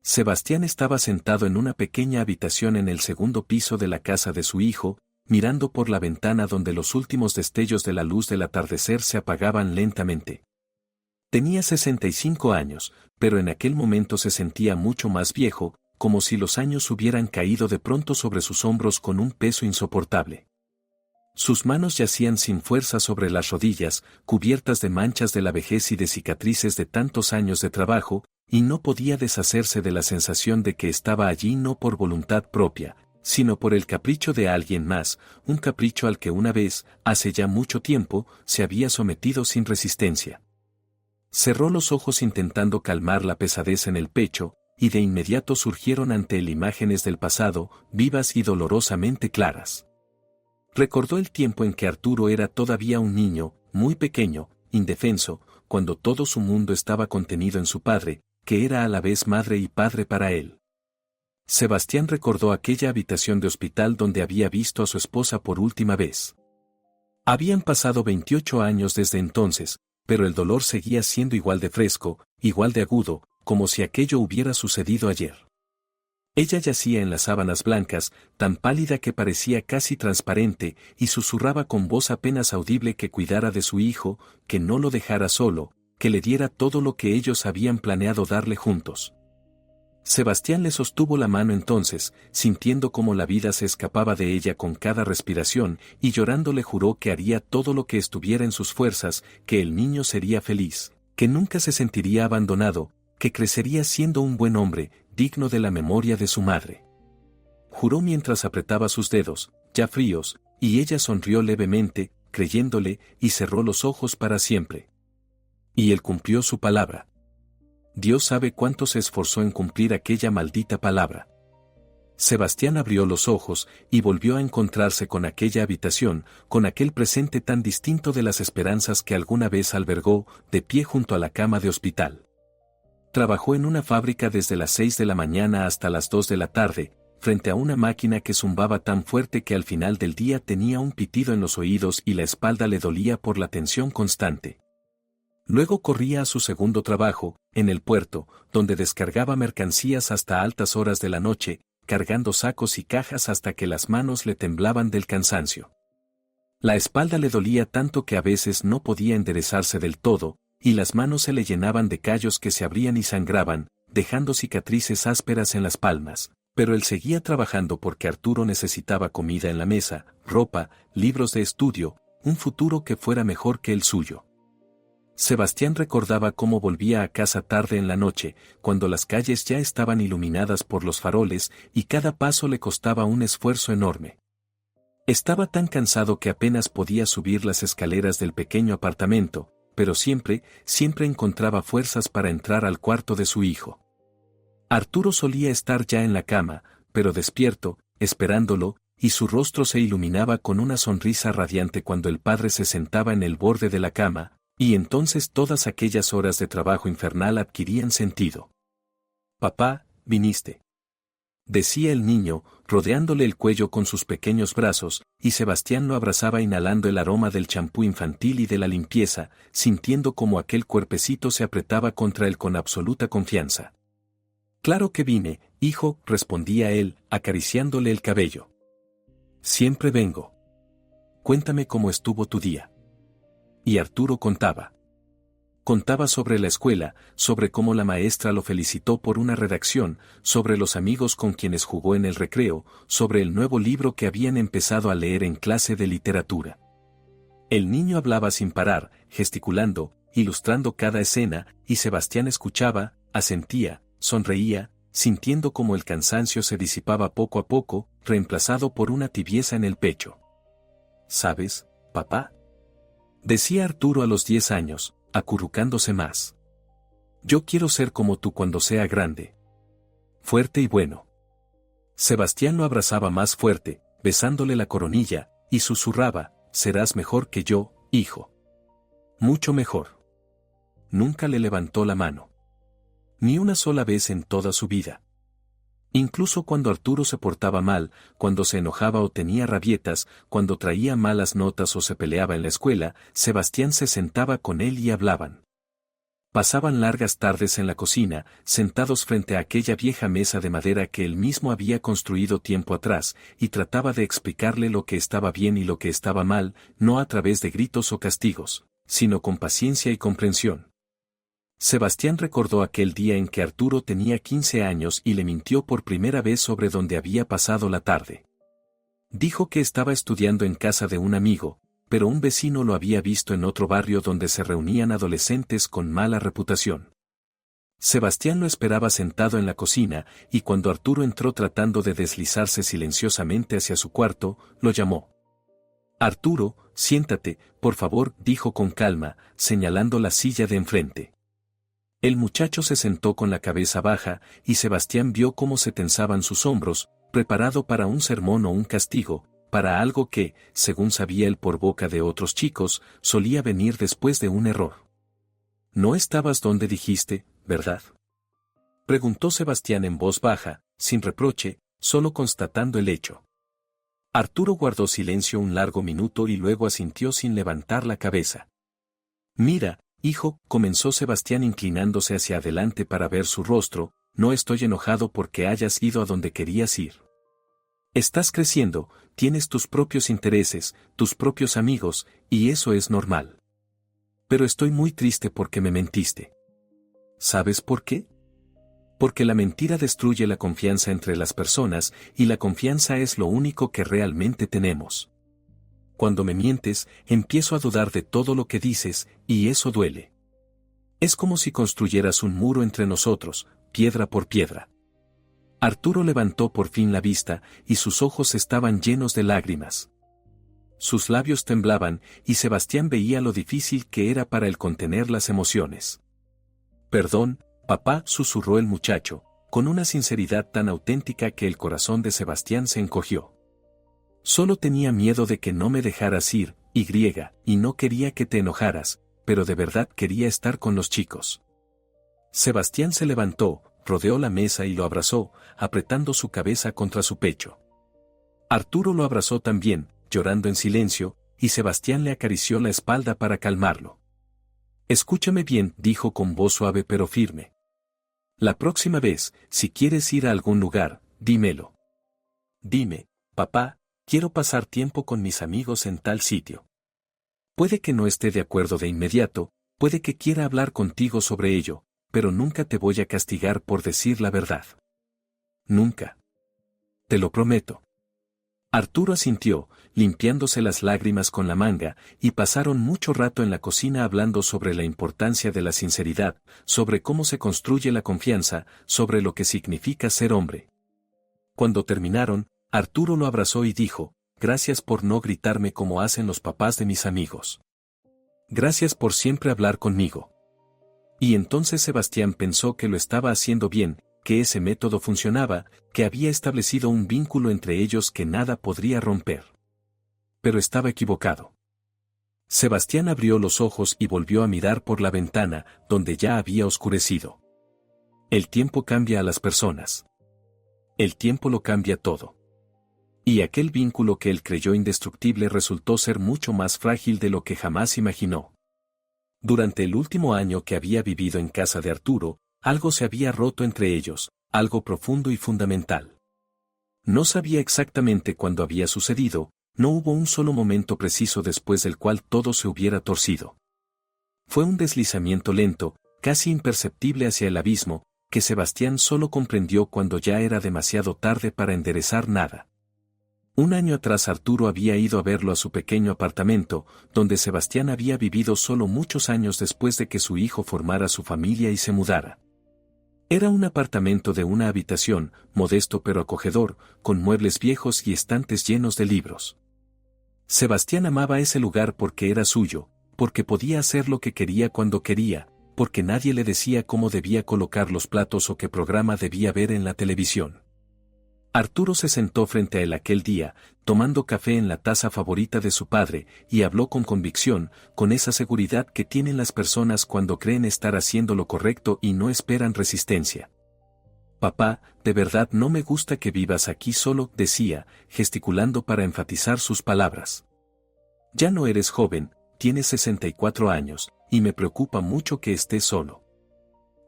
Sebastián estaba sentado en una pequeña habitación en el segundo piso de la casa de su hijo, mirando por la ventana donde los últimos destellos de la luz del atardecer se apagaban lentamente. Tenía 65 años, pero en aquel momento se sentía mucho más viejo, como si los años hubieran caído de pronto sobre sus hombros con un peso insoportable. Sus manos yacían sin fuerza sobre las rodillas, cubiertas de manchas de la vejez y de cicatrices de tantos años de trabajo, y no podía deshacerse de la sensación de que estaba allí no por voluntad propia, sino por el capricho de alguien más, un capricho al que una vez, hace ya mucho tiempo, se había sometido sin resistencia. Cerró los ojos intentando calmar la pesadez en el pecho, y de inmediato surgieron ante él imágenes del pasado, vivas y dolorosamente claras. Recordó el tiempo en que Arturo era todavía un niño, muy pequeño, indefenso, cuando todo su mundo estaba contenido en su padre, que era a la vez madre y padre para él. Sebastián recordó aquella habitación de hospital donde había visto a su esposa por última vez. Habían pasado 28 años desde entonces, pero el dolor seguía siendo igual de fresco, igual de agudo, como si aquello hubiera sucedido ayer. Ella yacía en las sábanas blancas, tan pálida que parecía casi transparente, y susurraba con voz apenas audible que cuidara de su hijo, que no lo dejara solo, que le diera todo lo que ellos habían planeado darle juntos. Sebastián le sostuvo la mano entonces, sintiendo cómo la vida se escapaba de ella con cada respiración, y llorando le juró que haría todo lo que estuviera en sus fuerzas, que el niño sería feliz, que nunca se sentiría abandonado, que crecería siendo un buen hombre, digno de la memoria de su madre. Juró mientras apretaba sus dedos, ya fríos, y ella sonrió levemente, creyéndole, y cerró los ojos para siempre. Y él cumplió su palabra. Dios sabe cuánto se esforzó en cumplir aquella maldita palabra. Sebastián abrió los ojos y volvió a encontrarse con aquella habitación, con aquel presente tan distinto de las esperanzas que alguna vez albergó, de pie junto a la cama de hospital. Trabajó en una fábrica desde las 6 de la mañana hasta las 2 de la tarde, frente a una máquina que zumbaba tan fuerte que al final del día tenía un pitido en los oídos y la espalda le dolía por la tensión constante. Luego corría a su segundo trabajo, en el puerto, donde descargaba mercancías hasta altas horas de la noche, cargando sacos y cajas hasta que las manos le temblaban del cansancio. La espalda le dolía tanto que a veces no podía enderezarse del todo, y las manos se le llenaban de callos que se abrían y sangraban, dejando cicatrices ásperas en las palmas, pero él seguía trabajando porque Arturo necesitaba comida en la mesa, ropa, libros de estudio, un futuro que fuera mejor que el suyo. Sebastián recordaba cómo volvía a casa tarde en la noche, cuando las calles ya estaban iluminadas por los faroles y cada paso le costaba un esfuerzo enorme. Estaba tan cansado que apenas podía subir las escaleras del pequeño apartamento, pero siempre encontraba fuerzas para entrar al cuarto de su hijo. Arturo solía estar ya en la cama, pero despierto, esperándolo, y su rostro se iluminaba con una sonrisa radiante cuando el padre se sentaba en el borde de la cama, y entonces todas aquellas horas de trabajo infernal adquirían sentido. «Papá, viniste», decía el niño, rodeándole el cuello con sus pequeños brazos, y Sebastián lo abrazaba inhalando el aroma del champú infantil y de la limpieza, sintiendo cómo aquel cuerpecito se apretaba contra él con absoluta confianza. «Claro que vine, hijo», respondía él, acariciándole el cabello. «Siempre vengo. Cuéntame cómo estuvo tu día». Y Arturo contaba. Contaba sobre la escuela, sobre cómo la maestra lo felicitó por una redacción, sobre los amigos con quienes jugó en el recreo, sobre el nuevo libro que habían empezado a leer en clase de literatura. El niño hablaba sin parar, gesticulando, ilustrando cada escena, y Sebastián escuchaba, asentía, sonreía, sintiendo cómo el cansancio se disipaba poco a poco, reemplazado por una tibieza en el pecho. «¿Sabes, papá?», decía Arturo a los 10 años, acurrucándose más. «Yo quiero ser como tú cuando sea grande. Fuerte y bueno». Sebastián lo abrazaba más fuerte, besándole la coronilla, y susurraba: «Serás mejor que yo, hijo. Mucho mejor». Nunca le levantó la mano. Ni una sola vez en toda su vida. Incluso cuando Arturo se portaba mal, cuando se enojaba o tenía rabietas, cuando traía malas notas o se peleaba en la escuela, Sebastián se sentaba con él y hablaban. Pasaban largas tardes en la cocina, sentados frente a aquella vieja mesa de madera que él mismo había construido tiempo atrás, y trataba de explicarle lo que estaba bien y lo que estaba mal, no a través de gritos o castigos, sino con paciencia y comprensión. Sebastián recordó aquel día en que Arturo tenía 15 años y le mintió por primera vez sobre dónde había pasado la tarde. Dijo que estaba estudiando en casa de un amigo, pero un vecino lo había visto en otro barrio donde se reunían adolescentes con mala reputación. Sebastián lo esperaba sentado en la cocina, y cuando Arturo entró tratando de deslizarse silenciosamente hacia su cuarto, lo llamó. «Arturo, siéntate, por favor», dijo con calma, señalando la silla de enfrente. El muchacho se sentó con la cabeza baja, y Sebastián vio cómo se tensaban sus hombros, preparado para un sermón o un castigo, para algo que, según sabía él por boca de otros chicos, solía venir después de un error. «No estabas donde dijiste, ¿verdad?», preguntó Sebastián en voz baja, sin reproche, solo constatando el hecho. Arturo guardó silencio un largo minuto y luego asintió sin levantar la cabeza. «Mira, hijo», comenzó Sebastián inclinándose hacia adelante para ver su rostro, «no estoy enojado porque hayas ido a donde querías ir. Estás creciendo, tienes tus propios intereses, tus propios amigos, y eso es normal. Pero estoy muy triste porque me mentiste. ¿Sabes por qué? Porque la mentira destruye la confianza entre las personas, y la confianza es lo único que realmente tenemos. Cuando me mientes, empiezo a dudar de todo lo que dices, y eso duele. Es como si construyeras un muro entre nosotros, piedra por piedra». Arturo levantó por fin la vista, y sus ojos estaban llenos de lágrimas. Sus labios temblaban, y Sebastián veía lo difícil que era para él contener las emociones. «Perdón, papá», susurró el muchacho, con una sinceridad tan auténtica que el corazón de Sebastián se encogió. «Solo tenía miedo de que no me dejaras ir, y no quería que te enojaras, pero de verdad quería estar con los chicos». Sebastián se levantó, rodeó la mesa y lo abrazó, apretando su cabeza contra su pecho. Arturo lo abrazó también, llorando en silencio, y Sebastián le acarició la espalda para calmarlo. «Escúchame bien», dijo con voz suave pero firme. «La próxima vez, si quieres ir a algún lugar, dímelo. Dime, papá, quiero pasar tiempo con mis amigos en tal sitio. Puede que no esté de acuerdo de inmediato, puede que quiera hablar contigo sobre ello, pero nunca te voy a castigar por decir la verdad. Nunca. Te lo prometo». Arturo asintió, limpiándose las lágrimas con la manga, y pasaron mucho rato en la cocina hablando sobre la importancia de la sinceridad, sobre cómo se construye la confianza, sobre lo que significa ser hombre. Cuando terminaron, Arturo lo abrazó y dijo: «Gracias por no gritarme como hacen los papás de mis amigos. Gracias por siempre hablar conmigo». Y entonces Sebastián pensó que lo estaba haciendo bien, que ese método funcionaba, que había establecido un vínculo entre ellos que nada podría romper. Pero estaba equivocado. Sebastián abrió los ojos y volvió a mirar por la ventana, donde ya había oscurecido. El tiempo cambia a las personas. El tiempo lo cambia todo. Y aquel vínculo que él creyó indestructible resultó ser mucho más frágil de lo que jamás imaginó. Durante el último año que había vivido en casa de Arturo, algo se había roto entre ellos, algo profundo y fundamental. No sabía exactamente cuándo había sucedido, no hubo un solo momento preciso después del cual todo se hubiera torcido. Fue un deslizamiento lento, casi imperceptible hacia el abismo, que Sebastián solo comprendió cuando ya era demasiado tarde para enderezar nada. Un año atrás Arturo había ido a verlo a su pequeño apartamento, donde Sebastián había vivido solo muchos años después de que su hijo formara su familia y se mudara. Era un apartamento de una habitación, modesto pero acogedor, con muebles viejos y estantes llenos de libros. Sebastián amaba ese lugar porque era suyo, porque podía hacer lo que quería cuando quería, porque nadie le decía cómo debía colocar los platos o qué programa debía ver en la televisión. Arturo se sentó frente a él aquel día, tomando café en la taza favorita de su padre, y habló con convicción, con esa seguridad que tienen las personas cuando creen estar haciendo lo correcto y no esperan resistencia. «Papá, de verdad no me gusta que vivas aquí solo», decía, gesticulando para enfatizar sus palabras. «Ya no eres joven, tienes 64 años, y me preocupa mucho que estés solo.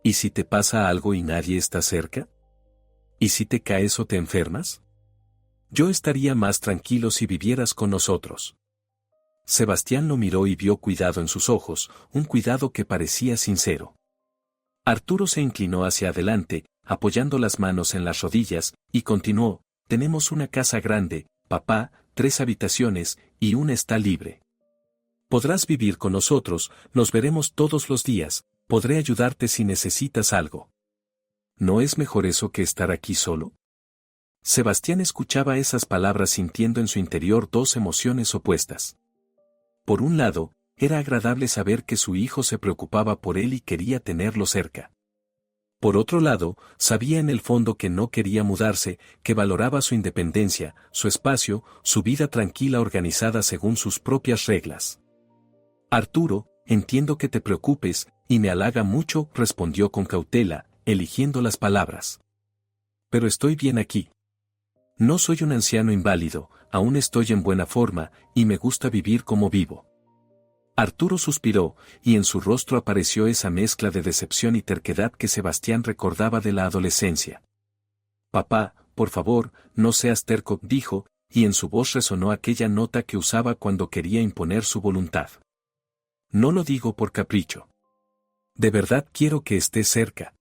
¿Y si te pasa algo y nadie está cerca? ¿Y si te caes o te enfermas? Yo estaría más tranquilo si vivieras con nosotros. Sebastián lo miró y vio cuidado en sus ojos, un cuidado que parecía sincero. Arturo se inclinó hacia adelante, apoyando las manos en las rodillas, y continuó: tenemos una casa grande, papá, 3 habitaciones, y una está libre. Podrás vivir con nosotros, nos veremos todos los días, podré ayudarte si necesitas algo. ¿No es mejor eso que estar aquí solo? Sebastián escuchaba esas palabras sintiendo en su interior 2 emociones opuestas. Por un lado, era agradable saber que su hijo se preocupaba por él y quería tenerlo cerca. Por otro lado, sabía en el fondo que no quería mudarse, que valoraba su independencia, su espacio, su vida tranquila organizada según sus propias reglas. Arturo, entiendo que te preocupes, y me halaga mucho, respondió con cautela, eligiendo las palabras. Pero estoy bien aquí. No soy un anciano inválido, aún estoy en buena forma, y me gusta vivir como vivo. Arturo suspiró, y en su rostro apareció esa mezcla de decepción y terquedad que Sebastián recordaba de la adolescencia. Papá, por favor, no seas terco, dijo, y en su voz resonó aquella nota que usaba cuando quería imponer su voluntad. No lo digo por capricho. De verdad quiero que estés cerca.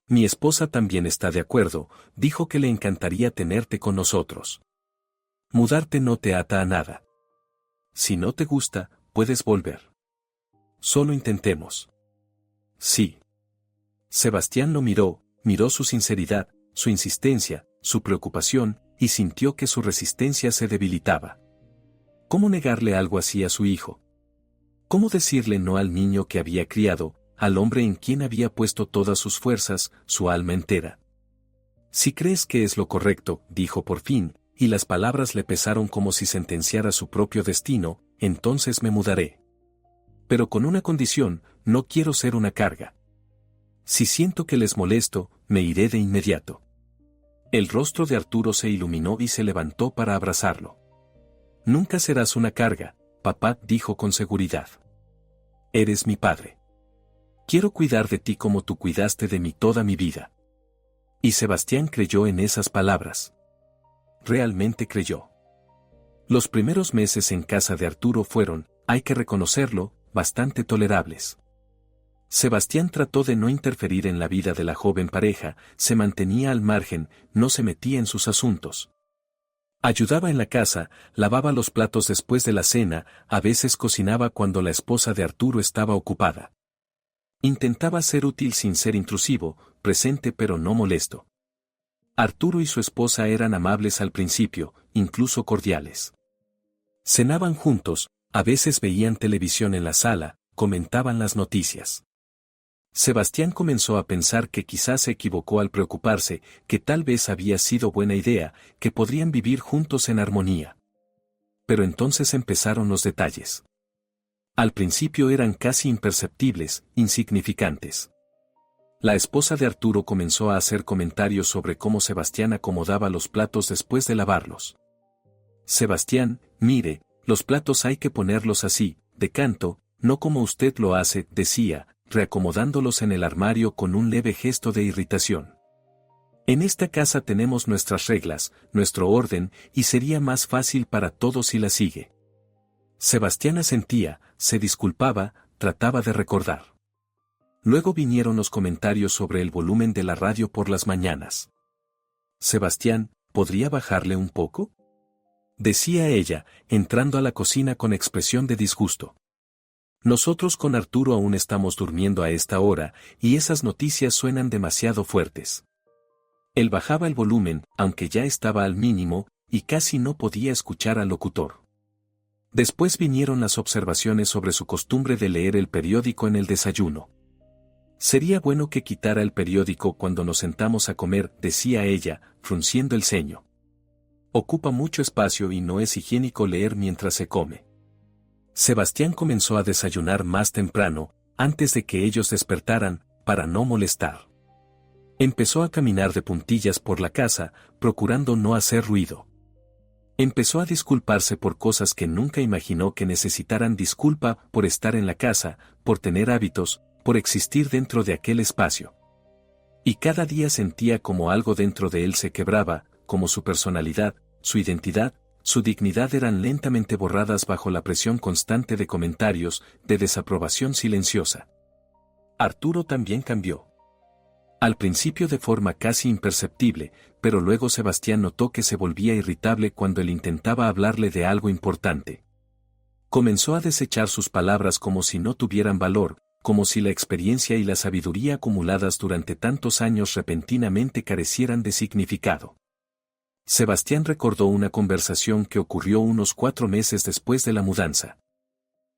Mi esposa también está de acuerdo, dijo que le encantaría tenerte con nosotros. Mudarte no te ata a nada. Si no te gusta, puedes volver. Solo intentemos. Sí. Sebastián lo miró su sinceridad, su insistencia, su preocupación, y sintió que su resistencia se debilitaba. ¿Cómo negarle algo así a su hijo? ¿Cómo decirle no al niño que había criado, al hombre en quien había puesto todas sus fuerzas, su alma entera? Si crees que es lo correcto, dijo por fin, y las palabras le pesaron como si sentenciara su propio destino, entonces me mudaré. Pero con una condición, no quiero ser una carga. Si siento que les molesto, me iré de inmediato. El rostro de Arturo se iluminó y se levantó para abrazarlo. Nunca serás una carga, papá, dijo con seguridad. Eres mi padre. Quiero cuidar de ti como tú cuidaste de mí toda mi vida. Y Sebastián creyó en esas palabras. Realmente creyó. Los primeros meses en casa de Arturo fueron, hay que reconocerlo, bastante tolerables. Sebastián trató de no interferir en la vida de la joven pareja, se mantenía al margen, no se metía en sus asuntos. Ayudaba en la casa, lavaba los platos después de la cena, a veces cocinaba cuando la esposa de Arturo estaba ocupada. Intentaba ser útil sin ser intrusivo, presente pero no molesto. Arturo y su esposa eran amables al principio, incluso cordiales. Cenaban juntos, a veces veían televisión en la sala, comentaban las noticias. Sebastián comenzó a pensar que quizás se equivocó al preocuparse, que tal vez había sido buena idea, que podrían vivir juntos en armonía. Pero entonces empezaron los detalles. Al principio eran casi imperceptibles, insignificantes. La esposa de Arturo comenzó a hacer comentarios sobre cómo Sebastián acomodaba los platos después de lavarlos. Sebastián, mire, los platos hay que ponerlos así, de canto, no como usted lo hace, decía, reacomodándolos en el armario con un leve gesto de irritación. En esta casa tenemos nuestras reglas, nuestro orden, y sería más fácil para todos si la sigue. Sebastián asentía, se disculpaba, trataba de recordar. Luego vinieron los comentarios sobre el volumen de la radio por las mañanas. Sebastián, ¿podría bajarle un poco?, decía ella, entrando a la cocina con expresión de disgusto. Nosotros con Arturo aún estamos durmiendo a esta hora, y esas noticias suenan demasiado fuertes. Él bajaba el volumen, aunque ya estaba al mínimo, y casi no podía escuchar al locutor. Después vinieron las observaciones sobre su costumbre de leer el periódico en el desayuno. Sería bueno que quitara el periódico cuando nos sentamos a comer, decía ella, frunciendo el ceño. Ocupa mucho espacio y no es higiénico leer mientras se come. Sebastián comenzó a desayunar más temprano, antes de que ellos despertaran, para no molestar. Empezó a caminar de puntillas por la casa, procurando no hacer ruido. Empezó a disculparse por cosas que nunca imaginó que necesitaran disculpa, por estar en la casa, por tener hábitos, por existir dentro de aquel espacio. Y cada día sentía como algo dentro de él se quebraba, como su personalidad, su identidad, su dignidad eran lentamente borradas bajo la presión constante de comentarios, de desaprobación silenciosa. Arturo también cambió. Al principio de forma casi imperceptible, pero luego Sebastián notó que se volvía irritable cuando él intentaba hablarle de algo importante. Comenzó a desechar sus palabras como si no tuvieran valor, como si la experiencia y la sabiduría acumuladas durante tantos años repentinamente carecieran de significado. Sebastián recordó una conversación que ocurrió unos 4 meses después de la mudanza.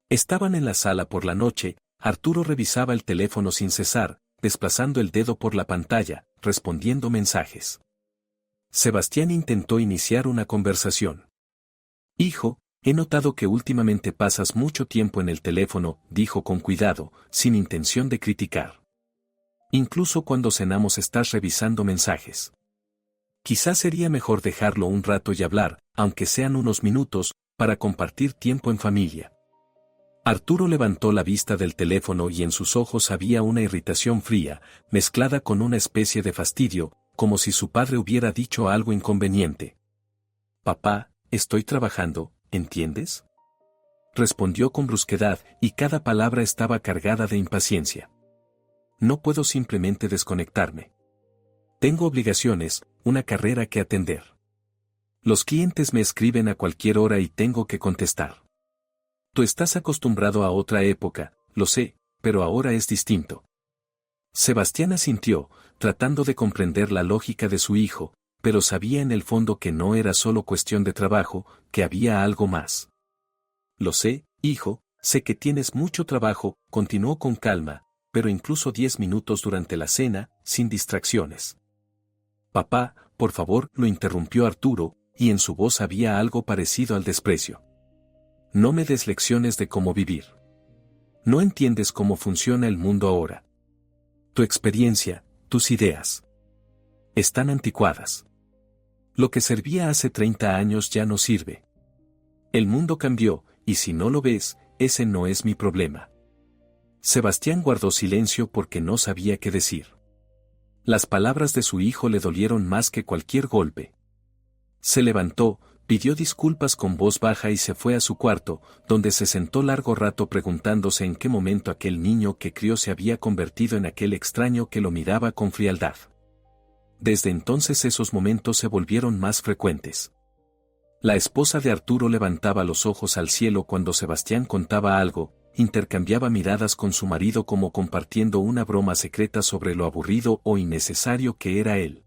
Estaban en la sala por la noche, Arturo revisaba el teléfono sin cesar, desplazando el dedo por la pantalla, respondiendo mensajes. Sebastián intentó iniciar una conversación. «Hijo, he notado que últimamente pasas mucho tiempo en el teléfono», dijo con cuidado, sin intención de criticar. «Incluso cuando cenamos estás revisando mensajes. Quizás sería mejor dejarlo un rato y hablar, aunque sean unos minutos, para compartir tiempo en familia». Arturo levantó la vista del teléfono y en sus ojos había una irritación fría, mezclada con una especie de fastidio, como si su padre hubiera dicho algo inconveniente. «Papá, estoy trabajando, ¿entiendes?», respondió con brusquedad, y cada palabra estaba cargada de impaciencia. «No puedo simplemente desconectarme. Tengo obligaciones, una carrera que atender. Los clientes me escriben a cualquier hora y tengo que contestar. Tú estás acostumbrado a otra época, lo sé, pero ahora es distinto». Sebastián asintió, tratando de comprender la lógica de su hijo, pero sabía en el fondo que no era solo cuestión de trabajo, que había algo más. «Lo sé, hijo, sé que tienes mucho trabajo», continuó con calma, pero incluso 10 minutos durante la cena, sin distracciones. «Papá, por favor», lo interrumpió Arturo, y en su voz había algo parecido al desprecio. «No me des lecciones de cómo vivir. No entiendes cómo funciona el mundo ahora. Tu experiencia, tus ideas, están anticuadas. Lo que servía hace 30 años ya no sirve. El mundo cambió, y si no lo ves, ese no es mi problema». Sebastián guardó silencio porque no sabía qué decir. Las palabras de su hijo le dolieron más que cualquier golpe. Se levantó, pidió disculpas con voz baja y se fue a su cuarto, donde se sentó largo rato preguntándose en qué momento aquel niño que crió se había convertido en aquel extraño que lo miraba con frialdad. Desde entonces esos momentos se volvieron más frecuentes. La esposa de Arturo levantaba los ojos al cielo cuando Sebastián contaba algo, intercambiaba miradas con su marido como compartiendo una broma secreta sobre lo aburrido o innecesario que era él.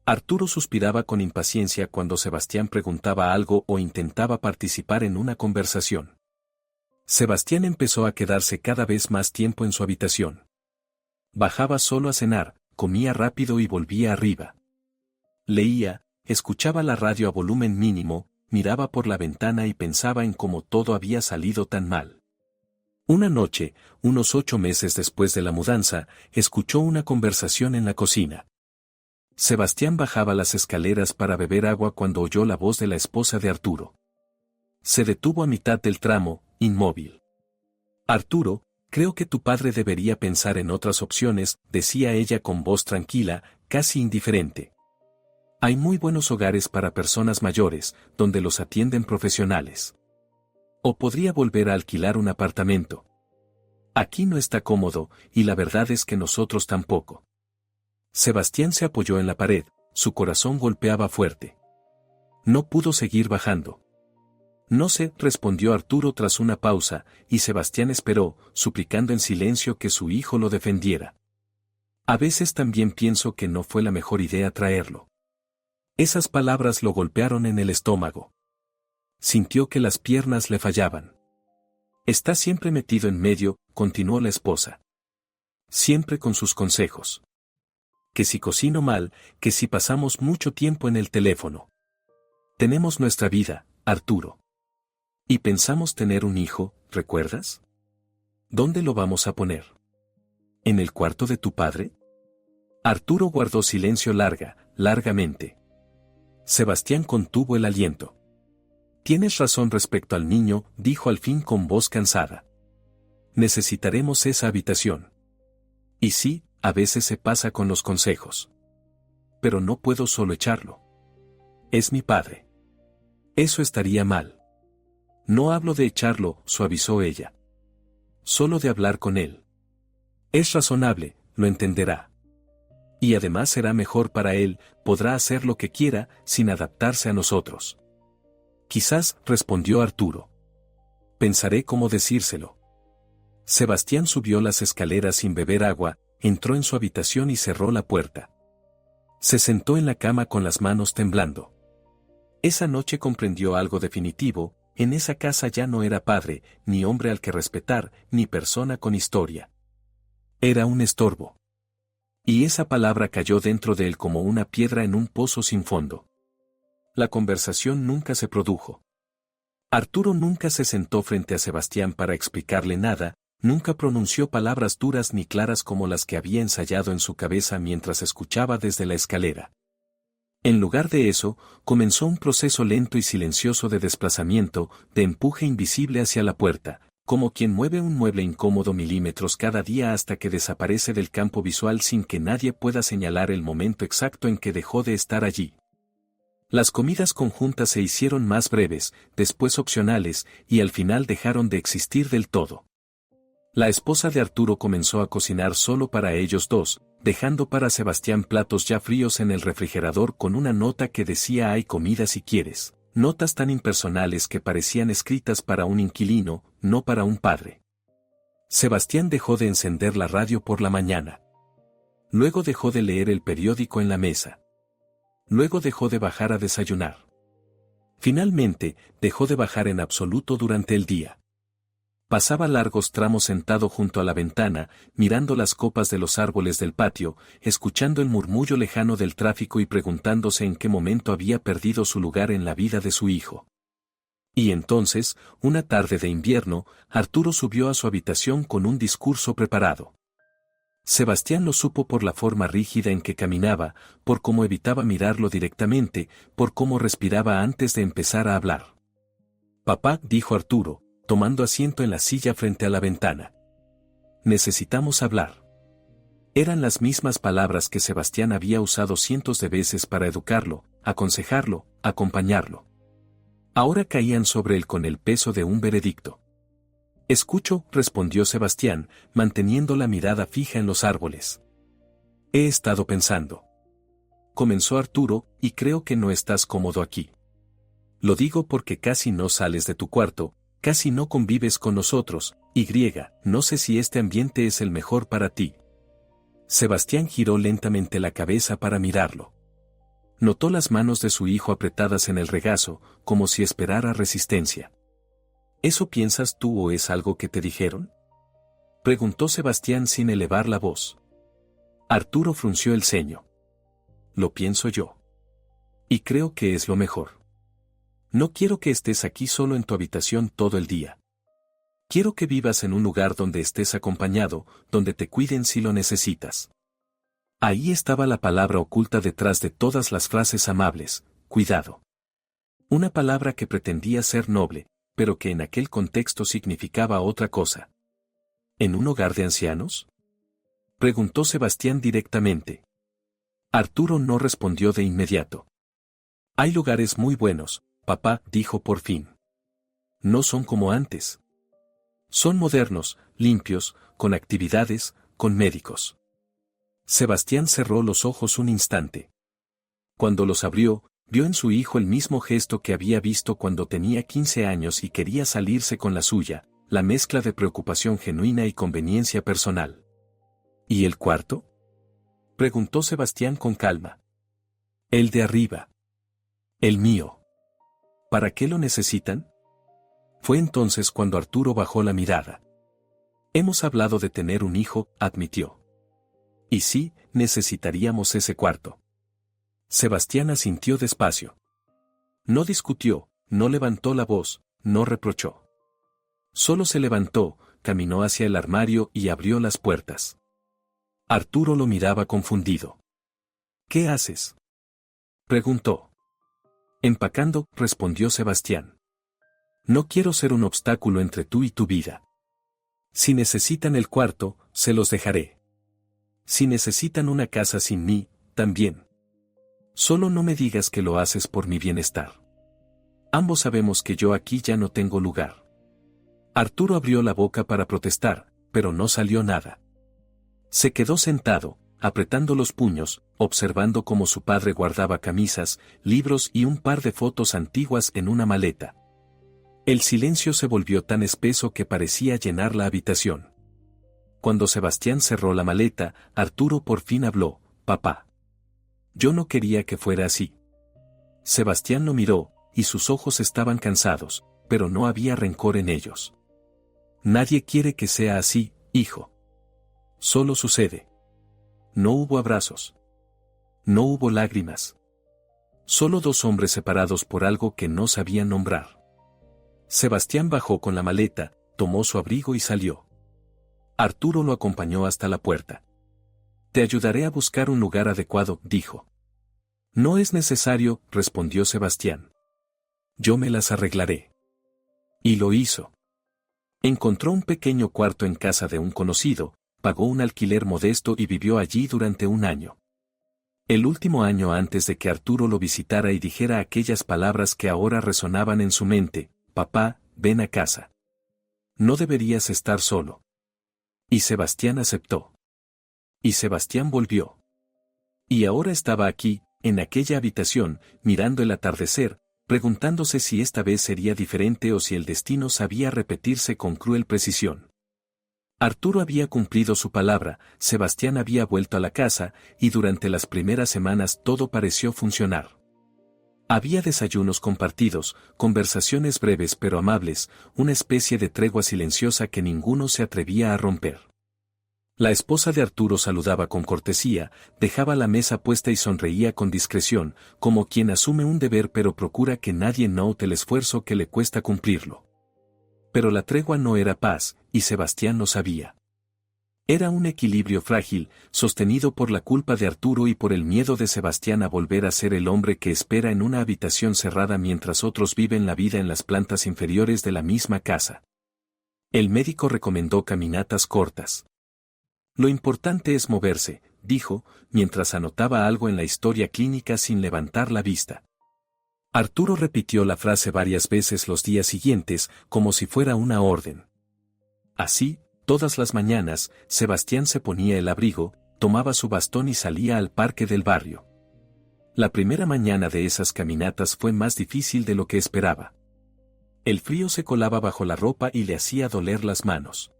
Arturo suspiraba con impaciencia cuando Sebastián preguntaba algo o intentaba participar en una conversación. Sebastián empezó a quedarse cada vez más tiempo en su habitación. Bajaba solo a cenar, comía rápido y volvía arriba. Leía, escuchaba la radio a volumen mínimo, miraba por la ventana y pensaba en cómo todo había salido tan mal. Una noche, unos 8 meses después de la mudanza, escuchó una conversación en la cocina. Sebastián bajaba las escaleras para beber agua cuando oyó la voz de la esposa de Arturo. Se detuvo a mitad del tramo, inmóvil. «Arturo, creo que tu padre debería pensar en otras opciones», decía ella con voz tranquila, casi indiferente. «Hay muy buenos hogares para personas mayores, donde los atienden profesionales. O podría volver a alquilar un apartamento. Aquí no está cómodo, y la verdad es que nosotros tampoco». Sebastián se apoyó en la pared, su corazón golpeaba fuerte. No pudo seguir bajando. «No sé», respondió Arturo tras una pausa, y Sebastián esperó, suplicando en silencio que su hijo lo defendiera. «A veces también pienso que no fue la mejor idea traerlo». Esas palabras lo golpearon en el estómago. Sintió que las piernas le fallaban. «Está siempre metido en medio», continuó la esposa. «Siempre con sus consejos. Que si cocino mal, que si pasamos mucho tiempo en el teléfono. Tenemos nuestra vida, Arturo. Y pensamos tener un hijo, ¿recuerdas? ¿Dónde lo vamos a poner? ¿En el cuarto de tu padre?». Arturo guardó silencio largamente. Sebastián contuvo el aliento. Tienes razón respecto al niño, dijo al fin con voz cansada. Necesitaremos esa habitación. Y sí, a veces se pasa con los consejos. Pero no puedo solo echarlo. Es mi padre. Eso estaría mal. No hablo de echarlo, suavizó ella. Solo de hablar con él. Es razonable, lo entenderá. Y además será mejor para él, podrá hacer lo que quiera, sin adaptarse a nosotros. Quizás, respondió Arturo. Pensaré cómo decírselo. Sebastián subió las escaleras sin beber agua, entró en su habitación y cerró la puerta. Se sentó en la cama con las manos temblando. Esa noche comprendió algo definitivo: en esa casa ya no era padre, ni hombre al que respetar, ni persona con historia. Era un estorbo. Y esa palabra cayó dentro de él como una piedra en un pozo sin fondo. La conversación nunca se produjo. Arturo nunca se sentó frente a Sebastián para explicarle nada, nunca pronunció palabras duras ni claras como las que había ensayado en su cabeza mientras escuchaba desde la escalera. En lugar de eso, comenzó un proceso lento y silencioso de desplazamiento, de empuje invisible hacia la puerta, como quien mueve un mueble incómodo milímetros cada día hasta que desaparece del campo visual sin que nadie pueda señalar el momento exacto en que dejó de estar allí. Las comidas conjuntas se hicieron más breves, después opcionales, y al final dejaron de existir del todo. La esposa de Arturo comenzó a cocinar solo para ellos dos, dejando para Sebastián platos ya fríos en el refrigerador con una nota que decía: hay comida si quieres. Notas tan impersonales que parecían escritas para un inquilino, no para un padre. Sebastián dejó de encender la radio por la mañana. Luego dejó de leer el periódico en la mesa. Luego dejó de bajar a desayunar. Finalmente, dejó de bajar en absoluto durante el día. Pasaba largos tramos sentado junto a la ventana, mirando las copas de los árboles del patio, escuchando el murmullo lejano del tráfico y preguntándose en qué momento había perdido su lugar en la vida de su hijo. Y entonces, una tarde de invierno, Arturo subió a su habitación con un discurso preparado. Sebastián lo supo por la forma rígida en que caminaba, por cómo evitaba mirarlo directamente, por cómo respiraba antes de empezar a hablar. «Papá», dijo Arturo, tomando asiento en la silla frente a la ventana. «Necesitamos hablar». Eran las mismas palabras que Sebastián había usado cientos de veces para educarlo, aconsejarlo, acompañarlo. Ahora caían sobre él con el peso de un veredicto. «Escucho», respondió Sebastián, manteniendo la mirada fija en los árboles. «He estado pensando», comenzó Arturo, «y creo que no estás cómodo aquí. Lo digo porque casi no sales de tu cuarto, casi no convives con nosotros, y no sé si este ambiente es el mejor para ti». Sebastián giró lentamente la cabeza para mirarlo. Notó las manos de su hijo apretadas en el regazo, como si esperara resistencia. ¿Eso piensas tú o es algo que te dijeron?, preguntó Sebastián sin elevar la voz. Arturo frunció el ceño. «Lo pienso yo. Y creo que es lo mejor. No quiero que estés aquí solo en tu habitación todo el día. Quiero que vivas en un lugar donde estés acompañado, donde te cuiden si lo necesitas». Ahí estaba la palabra oculta detrás de todas las frases amables: cuidado. Una palabra que pretendía ser noble, pero que en aquel contexto significaba otra cosa. ¿En un hogar de ancianos?, preguntó Sebastián directamente. Arturo no respondió de inmediato. «Hay lugares muy buenos, papá», dijo por fin. «No son como antes. Son modernos, limpios, con actividades, con médicos». Sebastián cerró los ojos un instante. Cuando los abrió, vio en su hijo el mismo gesto que había visto cuando tenía 15 años y quería salirse con la suya, la mezcla de preocupación genuina y conveniencia personal. «¿Y el cuarto?», preguntó Sebastián con calma. «El de arriba». «El mío». «¿Para qué lo necesitan?». Fue entonces cuando Arturo bajó la mirada. «Hemos hablado de tener un hijo», admitió. «Y sí, necesitaríamos ese cuarto». Sebastián asintió despacio. No discutió, no levantó la voz, no reprochó. Solo se levantó, caminó hacia el armario y abrió las puertas. Arturo lo miraba confundido. «¿Qué haces?», preguntó. «Empacando», respondió Sebastián. No quiero ser un obstáculo entre tú y tu vida. Si necesitan el cuarto, se los dejaré. Si necesitan una casa sin mí, también. Solo no me digas que lo haces por mi bienestar. Ambos sabemos que yo aquí ya no tengo lugar. Arturo abrió la boca para protestar, pero no salió nada. Se quedó sentado, apretando los puños, observando cómo su padre guardaba camisas, libros y un par de fotos antiguas en una maleta. El silencio se volvió tan espeso que parecía llenar la habitación. Cuando Sebastián cerró la maleta, Arturo por fin habló: «Papá. Yo no quería que fuera así». Sebastián lo miró, y sus ojos estaban cansados, pero no había rencor en ellos. «Nadie quiere que sea así, hijo. Solo sucede». No hubo abrazos. No hubo lágrimas. Solo dos hombres separados por algo que no sabían nombrar. Sebastián bajó con la maleta, tomó su abrigo y salió. Arturo lo acompañó hasta la puerta. «Te ayudaré a buscar un lugar adecuado», dijo. «No es necesario», respondió Sebastián. «Yo me las arreglaré». Y lo hizo. Encontró un pequeño cuarto en casa de un conocido, pagó un alquiler modesto y vivió allí durante un año. El último año antes de que Arturo lo visitara y dijera aquellas palabras que ahora resonaban en su mente: «Papá, ven a casa. No deberías estar solo». Y Sebastián aceptó. Y Sebastián volvió. Y ahora estaba aquí, en aquella habitación, mirando el atardecer, preguntándose si esta vez sería diferente o si el destino sabía repetirse con cruel precisión. Arturo había cumplido su palabra, Sebastián había vuelto a la casa, y durante las primeras semanas todo pareció funcionar. Había desayunos compartidos, conversaciones breves pero amables, una especie de tregua silenciosa que ninguno se atrevía a romper. La esposa de Arturo saludaba con cortesía, dejaba la mesa puesta y sonreía con discreción, como quien asume un deber pero procura que nadie note el esfuerzo que le cuesta cumplirlo. Pero la tregua no era paz, y Sebastián lo sabía. Era un equilibrio frágil, sostenido por la culpa de Arturo y por el miedo de Sebastián a volver a ser el hombre que espera en una habitación cerrada mientras otros viven la vida en las plantas inferiores de la misma casa. El médico recomendó caminatas cortas. «Lo importante es moverse», dijo, mientras anotaba algo en la historia clínica sin levantar la vista. Arturo repitió la frase varias veces los días siguientes, como si fuera una orden. Así, todas las mañanas, Sebastián se ponía el abrigo, tomaba su bastón y salía al parque del barrio. La primera mañana de esas caminatas fue más difícil de lo que esperaba. El frío se colaba bajo la ropa y le hacía doler las manos.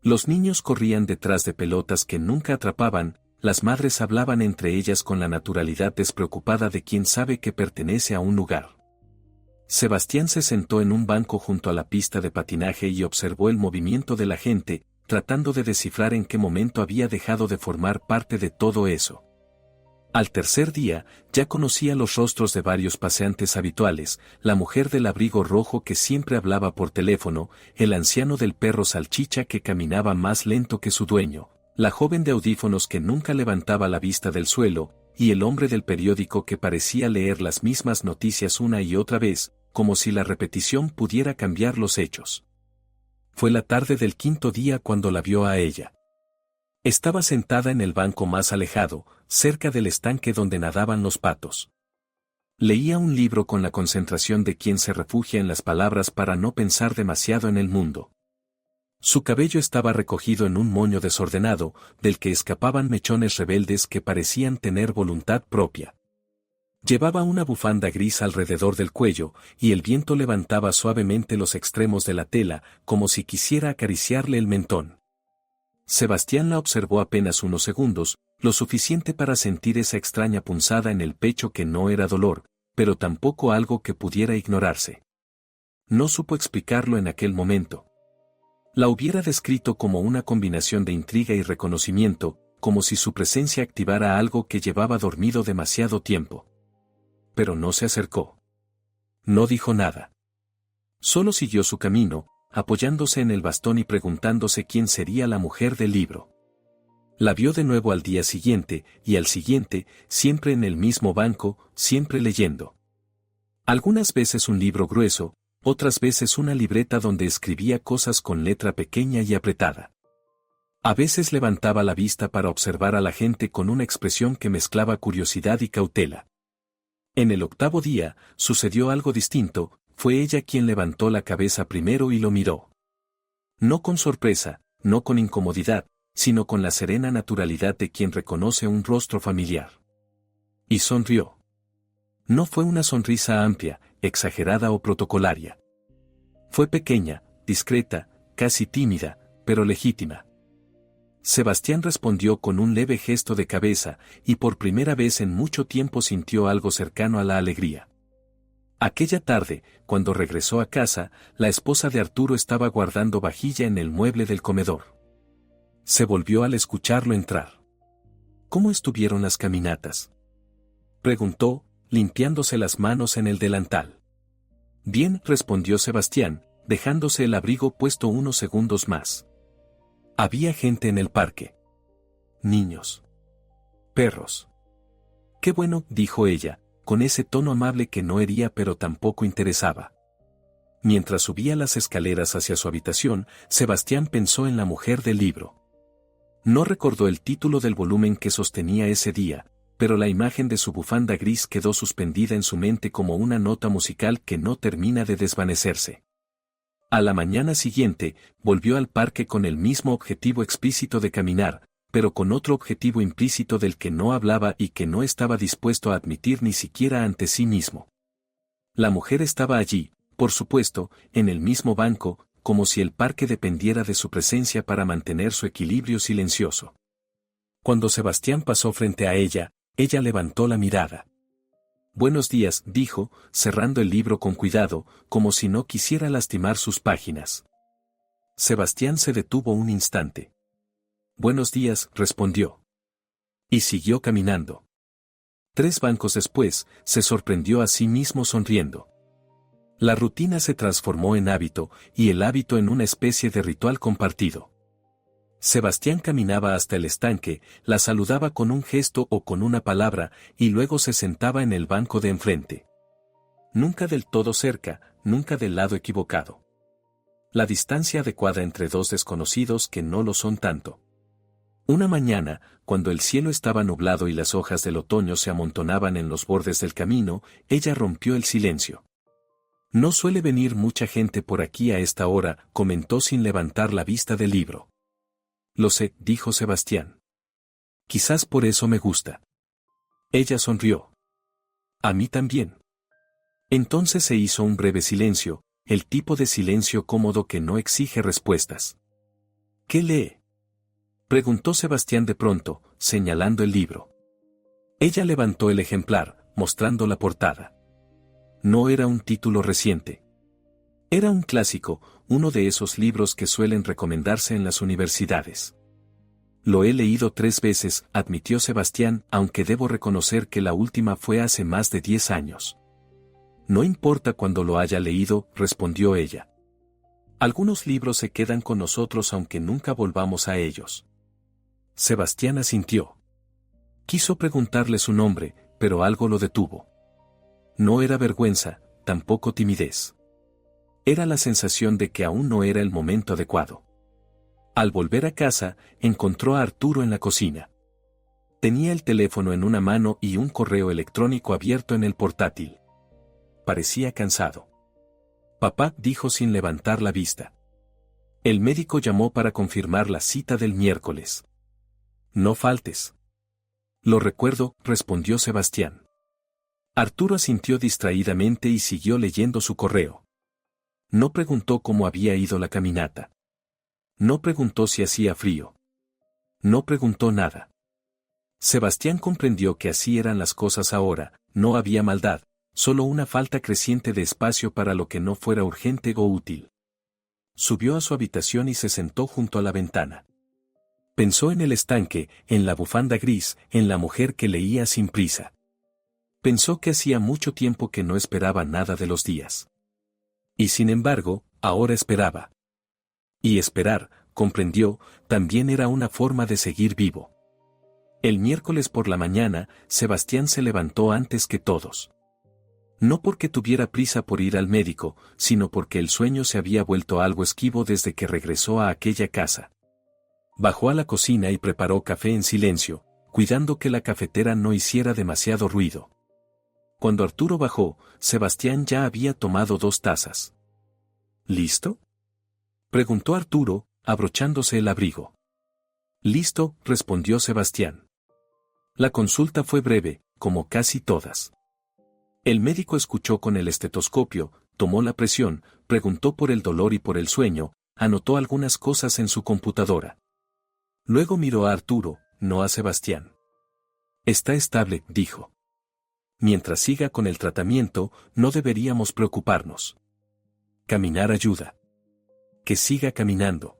Los niños corrían detrás de pelotas que nunca atrapaban, las madres hablaban entre ellas con la naturalidad despreocupada de quien sabe que pertenece a un lugar. Sebastián se sentó en un banco junto a la pista de patinaje y observó el movimiento de la gente, tratando de descifrar en qué momento había dejado de formar parte de todo eso. Al tercer día, ya conocía los rostros de varios paseantes habituales, la mujer del abrigo rojo que siempre hablaba por teléfono, el anciano del perro salchicha que caminaba más lento que su dueño, la joven de audífonos que nunca levantaba la vista del suelo, y el hombre del periódico que parecía leer las mismas noticias una y otra vez, como si la repetición pudiera cambiar los hechos. Fue la tarde del quinto día cuando la vio a ella. Estaba sentada en el banco más alejado, cerca del estanque donde nadaban los patos. Leía un libro con la concentración de quien se refugia en las palabras para no pensar demasiado en el mundo. Su cabello estaba recogido en un moño desordenado, del que escapaban mechones rebeldes que parecían tener voluntad propia. Llevaba una bufanda gris alrededor del cuello, y el viento levantaba suavemente los extremos de la tela, como si quisiera acariciarle el mentón. Sebastián la observó apenas unos segundos, lo suficiente para sentir esa extraña punzada en el pecho que no era dolor, pero tampoco algo que pudiera ignorarse. No supo explicarlo en aquel momento. La hubiera descrito como una combinación de intriga y reconocimiento, como si su presencia activara algo que llevaba dormido demasiado tiempo. Pero no se acercó. No dijo nada. Solo siguió su camino, apoyándose en el bastón y preguntándose quién sería la mujer del libro. La vio de nuevo al día siguiente, y al siguiente, siempre en el mismo banco, siempre leyendo. Algunas veces un libro grueso, otras veces una libreta donde escribía cosas con letra pequeña y apretada. A veces levantaba la vista para observar a la gente con una expresión que mezclaba curiosidad y cautela. En el 8º día, sucedió algo distinto, fue ella quien levantó la cabeza primero y lo miró. No con sorpresa, no con incomodidad, sino con la serena naturalidad de quien reconoce un rostro familiar. Y sonrió. No fue una sonrisa amplia, exagerada o protocolaria. Fue pequeña, discreta, casi tímida, pero legítima. Sebastián respondió con un leve gesto de cabeza, y por primera vez en mucho tiempo sintió algo cercano a la alegría. Aquella tarde, cuando regresó a casa, la esposa de Arturo estaba guardando vajilla en el mueble del comedor. Se volvió al escucharlo entrar. ¿Cómo estuvieron las caminatas?, preguntó, limpiándose las manos en el delantal. Bien, respondió Sebastián, dejándose el abrigo puesto unos segundos más. Había gente en el parque. Niños. Perros. Qué bueno, dijo ella, con ese tono amable que no hería pero tampoco interesaba. Mientras subía las escaleras hacia su habitación, Sebastián pensó en la mujer del libro. No recordó el título del volumen que sostenía ese día, pero la imagen de su bufanda gris quedó suspendida en su mente como una nota musical que no termina de desvanecerse. A la mañana siguiente, volvió al parque con el mismo objetivo explícito de caminar, pero con otro objetivo implícito del que no hablaba y que no estaba dispuesto a admitir ni siquiera ante sí mismo. La mujer estaba allí, por supuesto, en el mismo banco, como si el parque dependiera de su presencia para mantener su equilibrio silencioso. Cuando Sebastián pasó frente a ella, ella levantó la mirada. Buenos días, dijo, cerrando el libro con cuidado, como si no quisiera lastimar sus páginas. Sebastián se detuvo un instante. Buenos días, respondió. Y siguió caminando. 3 bancos después, se sorprendió a sí mismo sonriendo. La rutina se transformó en hábito, y el hábito en una especie de ritual compartido. Sebastián caminaba hasta el estanque, la saludaba con un gesto o con una palabra, y luego se sentaba en el banco de enfrente. Nunca del todo cerca, nunca del lado equivocado. La distancia adecuada entre dos desconocidos que no lo son tanto. Una mañana, cuando el cielo estaba nublado y las hojas del otoño se amontonaban en los bordes del camino, ella rompió el silencio. No suele venir mucha gente por aquí a esta hora, comentó sin levantar la vista del libro. Lo sé, dijo Sebastián. Quizás por eso me gusta. Ella sonrió. A mí también. Entonces se hizo un breve silencio, el tipo de silencio cómodo que no exige respuestas. ¿Qué lee?, preguntó Sebastián de pronto, señalando el libro. Ella levantó el ejemplar, mostrando la portada. No era un título reciente. Era un clásico, uno de esos libros que suelen recomendarse en las universidades. Lo he leído 3 veces, admitió Sebastián, aunque debo reconocer que la última fue hace más de 10 años. No importa cuándo lo haya leído, respondió ella. Algunos libros se quedan con nosotros aunque nunca volvamos a ellos. Sebastián asintió. Quiso preguntarle su nombre, pero algo lo detuvo. No era vergüenza, tampoco timidez. Era la sensación de que aún no era el momento adecuado. Al volver a casa, encontró a Arturo en la cocina. Tenía el teléfono en una mano y un correo electrónico abierto en el portátil. Parecía cansado. Papá, dijo sin levantar la vista. El médico llamó para confirmar la cita del miércoles. No faltes. Lo recuerdo, respondió Sebastián. Arturo asintió distraídamente y siguió leyendo su correo. No preguntó cómo había ido la caminata. No preguntó si hacía frío. No preguntó nada. Sebastián comprendió que así eran las cosas ahora, no había maldad, solo una falta creciente de espacio para lo que no fuera urgente o útil. Subió a su habitación y se sentó junto a la ventana. Pensó en el estanque, en la bufanda gris, en la mujer que leía sin prisa. Pensó que hacía mucho tiempo que no esperaba nada de los días. Y sin embargo, ahora esperaba. Y esperar, comprendió, también era una forma de seguir vivo. El miércoles por la mañana, Sebastián se levantó antes que todos. No porque tuviera prisa por ir al médico, sino porque el sueño se había vuelto algo esquivo desde que regresó a aquella casa. Bajó a la cocina y preparó café en silencio, cuidando que la cafetera no hiciera demasiado ruido. Cuando Arturo bajó, Sebastián ya había tomado 2 tazas. ¿Listo?, preguntó Arturo, abrochándose el abrigo. Listo, respondió Sebastián. La consulta fue breve, como casi todas. El médico escuchó con el estetoscopio, tomó la presión, preguntó por el dolor y por el sueño, anotó algunas cosas en su computadora. Luego miró a Arturo, no a Sebastián. Está estable, dijo. Mientras siga con el tratamiento, no deberíamos preocuparnos. Caminar ayuda. Que siga caminando.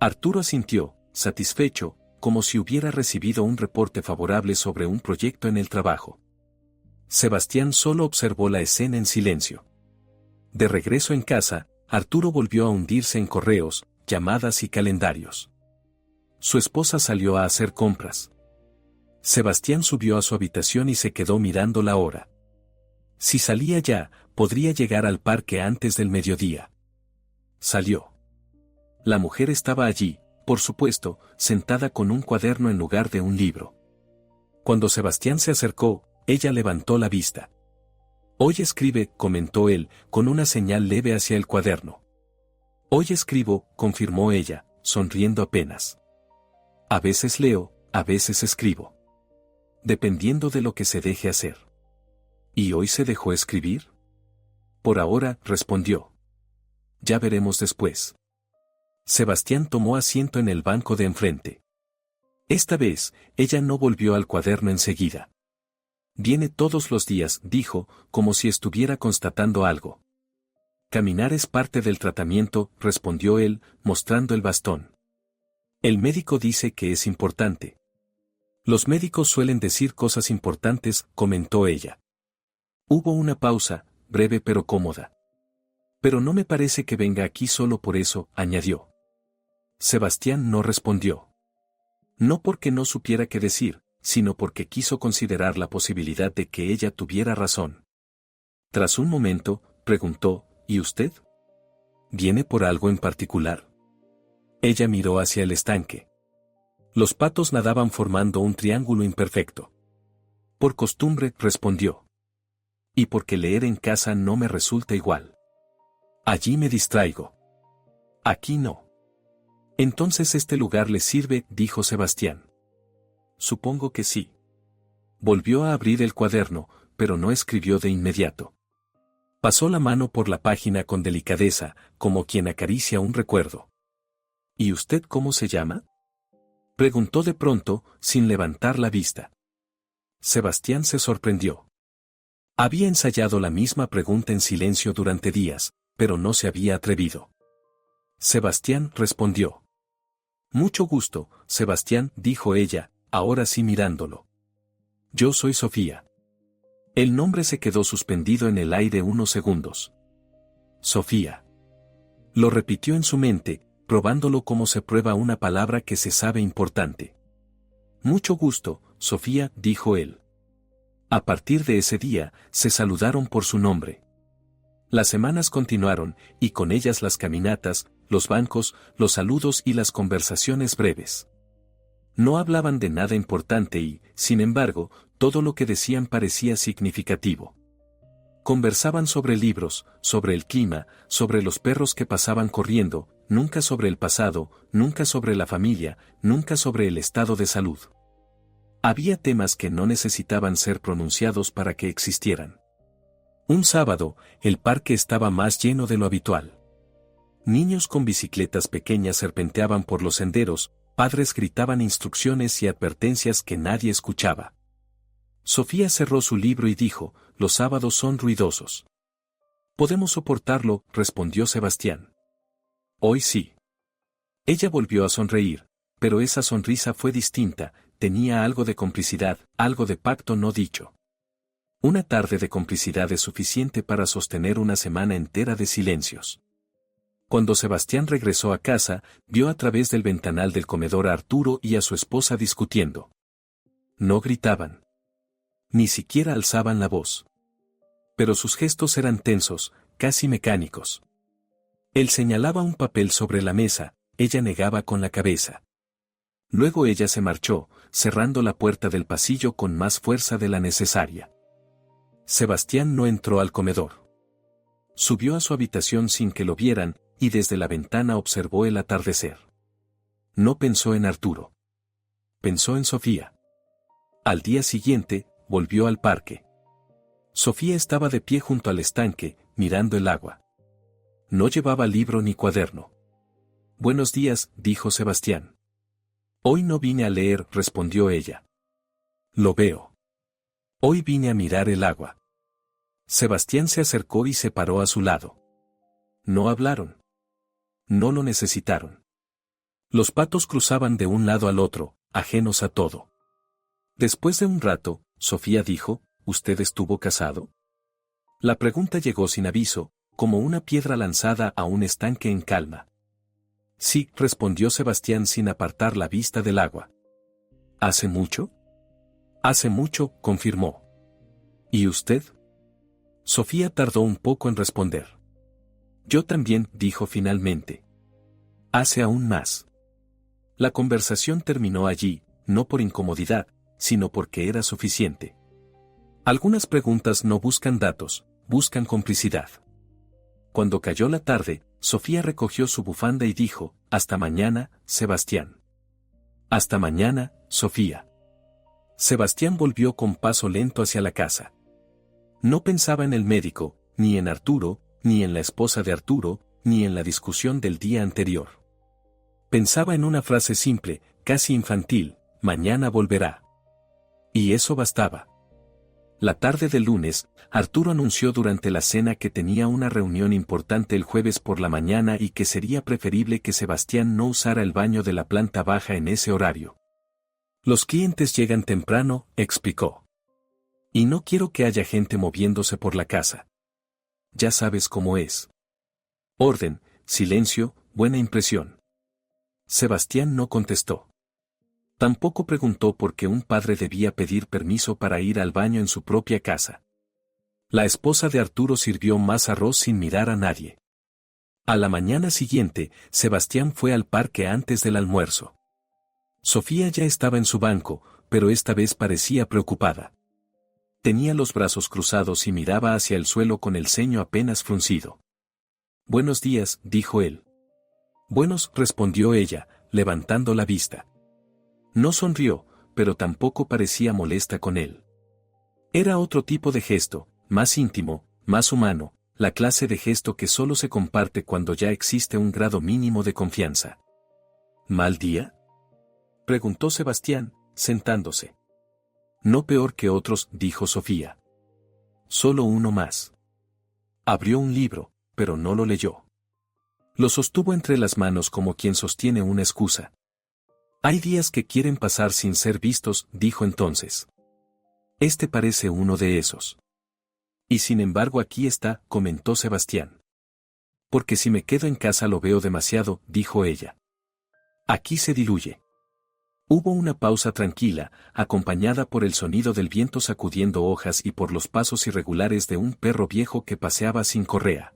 Arturo asintió, satisfecho, como si hubiera recibido un reporte favorable sobre un proyecto en el trabajo. Sebastián solo observó la escena en silencio. De regreso en casa, Arturo volvió a hundirse en correos, llamadas y calendarios. Su esposa salió a hacer compras. Sebastián subió a su habitación y se quedó mirando la hora. Si salía ya, podría llegar al parque antes del mediodía. Salió. La mujer estaba allí, por supuesto, sentada con un cuaderno en lugar de un libro. Cuando Sebastián se acercó, ella levantó la vista. Hoy escribe, comentó él, con una señal leve hacia el cuaderno. Hoy escribo, confirmó ella, sonriendo apenas. A veces leo, a veces escribo. Dependiendo de lo que se deje hacer. ¿Y hoy se dejó escribir? Por ahora, respondió. Ya veremos después. Sebastián tomó asiento en el banco de enfrente. Esta vez, ella no volvió al cuaderno enseguida. Viene todos los días, dijo, como si estuviera constatando algo. Caminar es parte del tratamiento, respondió él, mostrando el bastón. El médico dice que es importante. Los médicos suelen decir cosas importantes, comentó ella. Hubo una pausa, breve pero cómoda. Pero no me parece que venga aquí solo por eso, añadió. Sebastián no respondió. No porque no supiera qué decir, sino porque quiso considerar la posibilidad de que ella tuviera razón. Tras un momento, preguntó, ¿y usted? ¿Viene por algo en particular? Ella miró hacia el estanque. Los patos nadaban formando un triángulo imperfecto. Por costumbre, respondió. Y porque leer en casa no me resulta igual. Allí me distraigo. Aquí no. Entonces este lugar le sirve, dijo Sebastián. Supongo que sí. Volvió a abrir el cuaderno, pero no escribió de inmediato. Pasó la mano por la página con delicadeza, como quien acaricia un recuerdo. ¿Y usted cómo se llama?, preguntó de pronto, sin levantar la vista. Sebastián se sorprendió. Había ensayado la misma pregunta en silencio durante días, pero no se había atrevido. Sebastián respondió. Mucho gusto, Sebastián, dijo ella, ahora sí mirándolo. Yo soy Sofía. El nombre se quedó suspendido en el aire unos segundos. Sofía. Lo repitió en su mente, probándolo como se prueba una palabra que se sabe importante. Mucho gusto, Sofía, dijo él. A partir de ese día, se saludaron por su nombre. Las semanas continuaron, y con ellas las caminatas, los bancos, los saludos y las conversaciones breves. No hablaban de nada importante y, sin embargo, todo lo que decían parecía significativo. Conversaban sobre libros, sobre el clima, sobre los perros que pasaban corriendo, nunca sobre el pasado, nunca sobre la familia, nunca sobre el estado de salud. Había temas que no necesitaban ser pronunciados para que existieran. Un sábado, el parque estaba más lleno de lo habitual. Niños con bicicletas pequeñas serpenteaban por los senderos, padres gritaban instrucciones y advertencias que nadie escuchaba. Sofía cerró su libro y dijo, los sábados son ruidosos. Podemos soportarlo, respondió Sebastián. Hoy sí. Ella volvió a sonreír, pero esa sonrisa fue distinta, tenía algo de complicidad, algo de pacto no dicho. Una tarde de complicidad es suficiente para sostener una semana entera de silencios. Cuando Sebastián regresó a casa, vio a través del ventanal del comedor a Arturo y a su esposa discutiendo. No gritaban. Ni siquiera alzaban la voz. Pero sus gestos eran tensos, casi mecánicos. Él señalaba un papel sobre la mesa, ella negaba con la cabeza. Luego ella se marchó, cerrando la puerta del pasillo con más fuerza de la necesaria. Sebastián no entró al comedor. Subió a su habitación sin que lo vieran, y desde la ventana observó el atardecer. No pensó en Arturo. Pensó en Sofía. Al día siguiente, volvió al parque. Sofía estaba de pie junto al estanque, mirando el agua. No llevaba libro ni cuaderno. «Buenos días», dijo Sebastián. «Hoy no vine a leer», respondió ella. «Lo veo. Hoy vine a mirar el agua». Sebastián se acercó y se paró a su lado. No hablaron. No lo necesitaron. Los patos cruzaban de un lado al otro, ajenos a todo. Después de un rato, Sofía dijo, «¿Usted estuvo casado?». La pregunta llegó sin aviso, como una piedra lanzada a un estanque en calma. «Sí», respondió Sebastián sin apartar la vista del agua. «¿Hace mucho?». «Hace mucho», confirmó. «¿Y usted?». Sofía tardó un poco en responder. «Yo también», dijo finalmente. «Hace aún más». La conversación terminó allí, no por incomodidad, sino porque era suficiente. Algunas preguntas no buscan datos, buscan complicidad. Cuando cayó la tarde, Sofía recogió su bufanda y dijo, «Hasta mañana, Sebastián». «Hasta mañana, Sofía». Sebastián volvió con paso lento hacia la casa. No pensaba en el médico, ni en Arturo, ni en la esposa de Arturo, ni en la discusión del día anterior. Pensaba en una frase simple, casi infantil, «Mañana volverá». Y eso bastaba. La tarde del lunes, Arturo anunció durante la cena que tenía una reunión importante el jueves por la mañana y que sería preferible que Sebastián no usara el baño de la planta baja en ese horario. «Los clientes llegan temprano», explicó. «Y no quiero que haya gente moviéndose por la casa. Ya sabes cómo es. Orden, silencio, buena impresión». Sebastián no contestó. Tampoco preguntó por qué un padre debía pedir permiso para ir al baño en su propia casa. La esposa de Arturo sirvió más arroz sin mirar a nadie. A la mañana siguiente, Sebastián fue al parque antes del almuerzo. Sofía ya estaba en su banco, pero esta vez parecía preocupada. Tenía los brazos cruzados y miraba hacia el suelo con el ceño apenas fruncido. «Buenos días», dijo él. «Buenos», respondió ella, levantando la vista. No sonrió, pero tampoco parecía molesta con él. Era otro tipo de gesto, más íntimo, más humano, la clase de gesto que solo se comparte cuando ya existe un grado mínimo de confianza. «¿Mal día?», preguntó Sebastián, sentándose. «No peor que otros», dijo Sofía. «Solo uno más». Abrió un libro, pero no lo leyó. Lo sostuvo entre las manos como quien sostiene una excusa. «Hay días que quieren pasar sin ser vistos», dijo entonces. «Este parece uno de esos». «Y sin embargo aquí está», comentó Sebastián. «Porque si me quedo en casa lo veo demasiado», dijo ella. «Aquí se diluye». Hubo una pausa tranquila, acompañada por el sonido del viento sacudiendo hojas y por los pasos irregulares de un perro viejo que paseaba sin correa.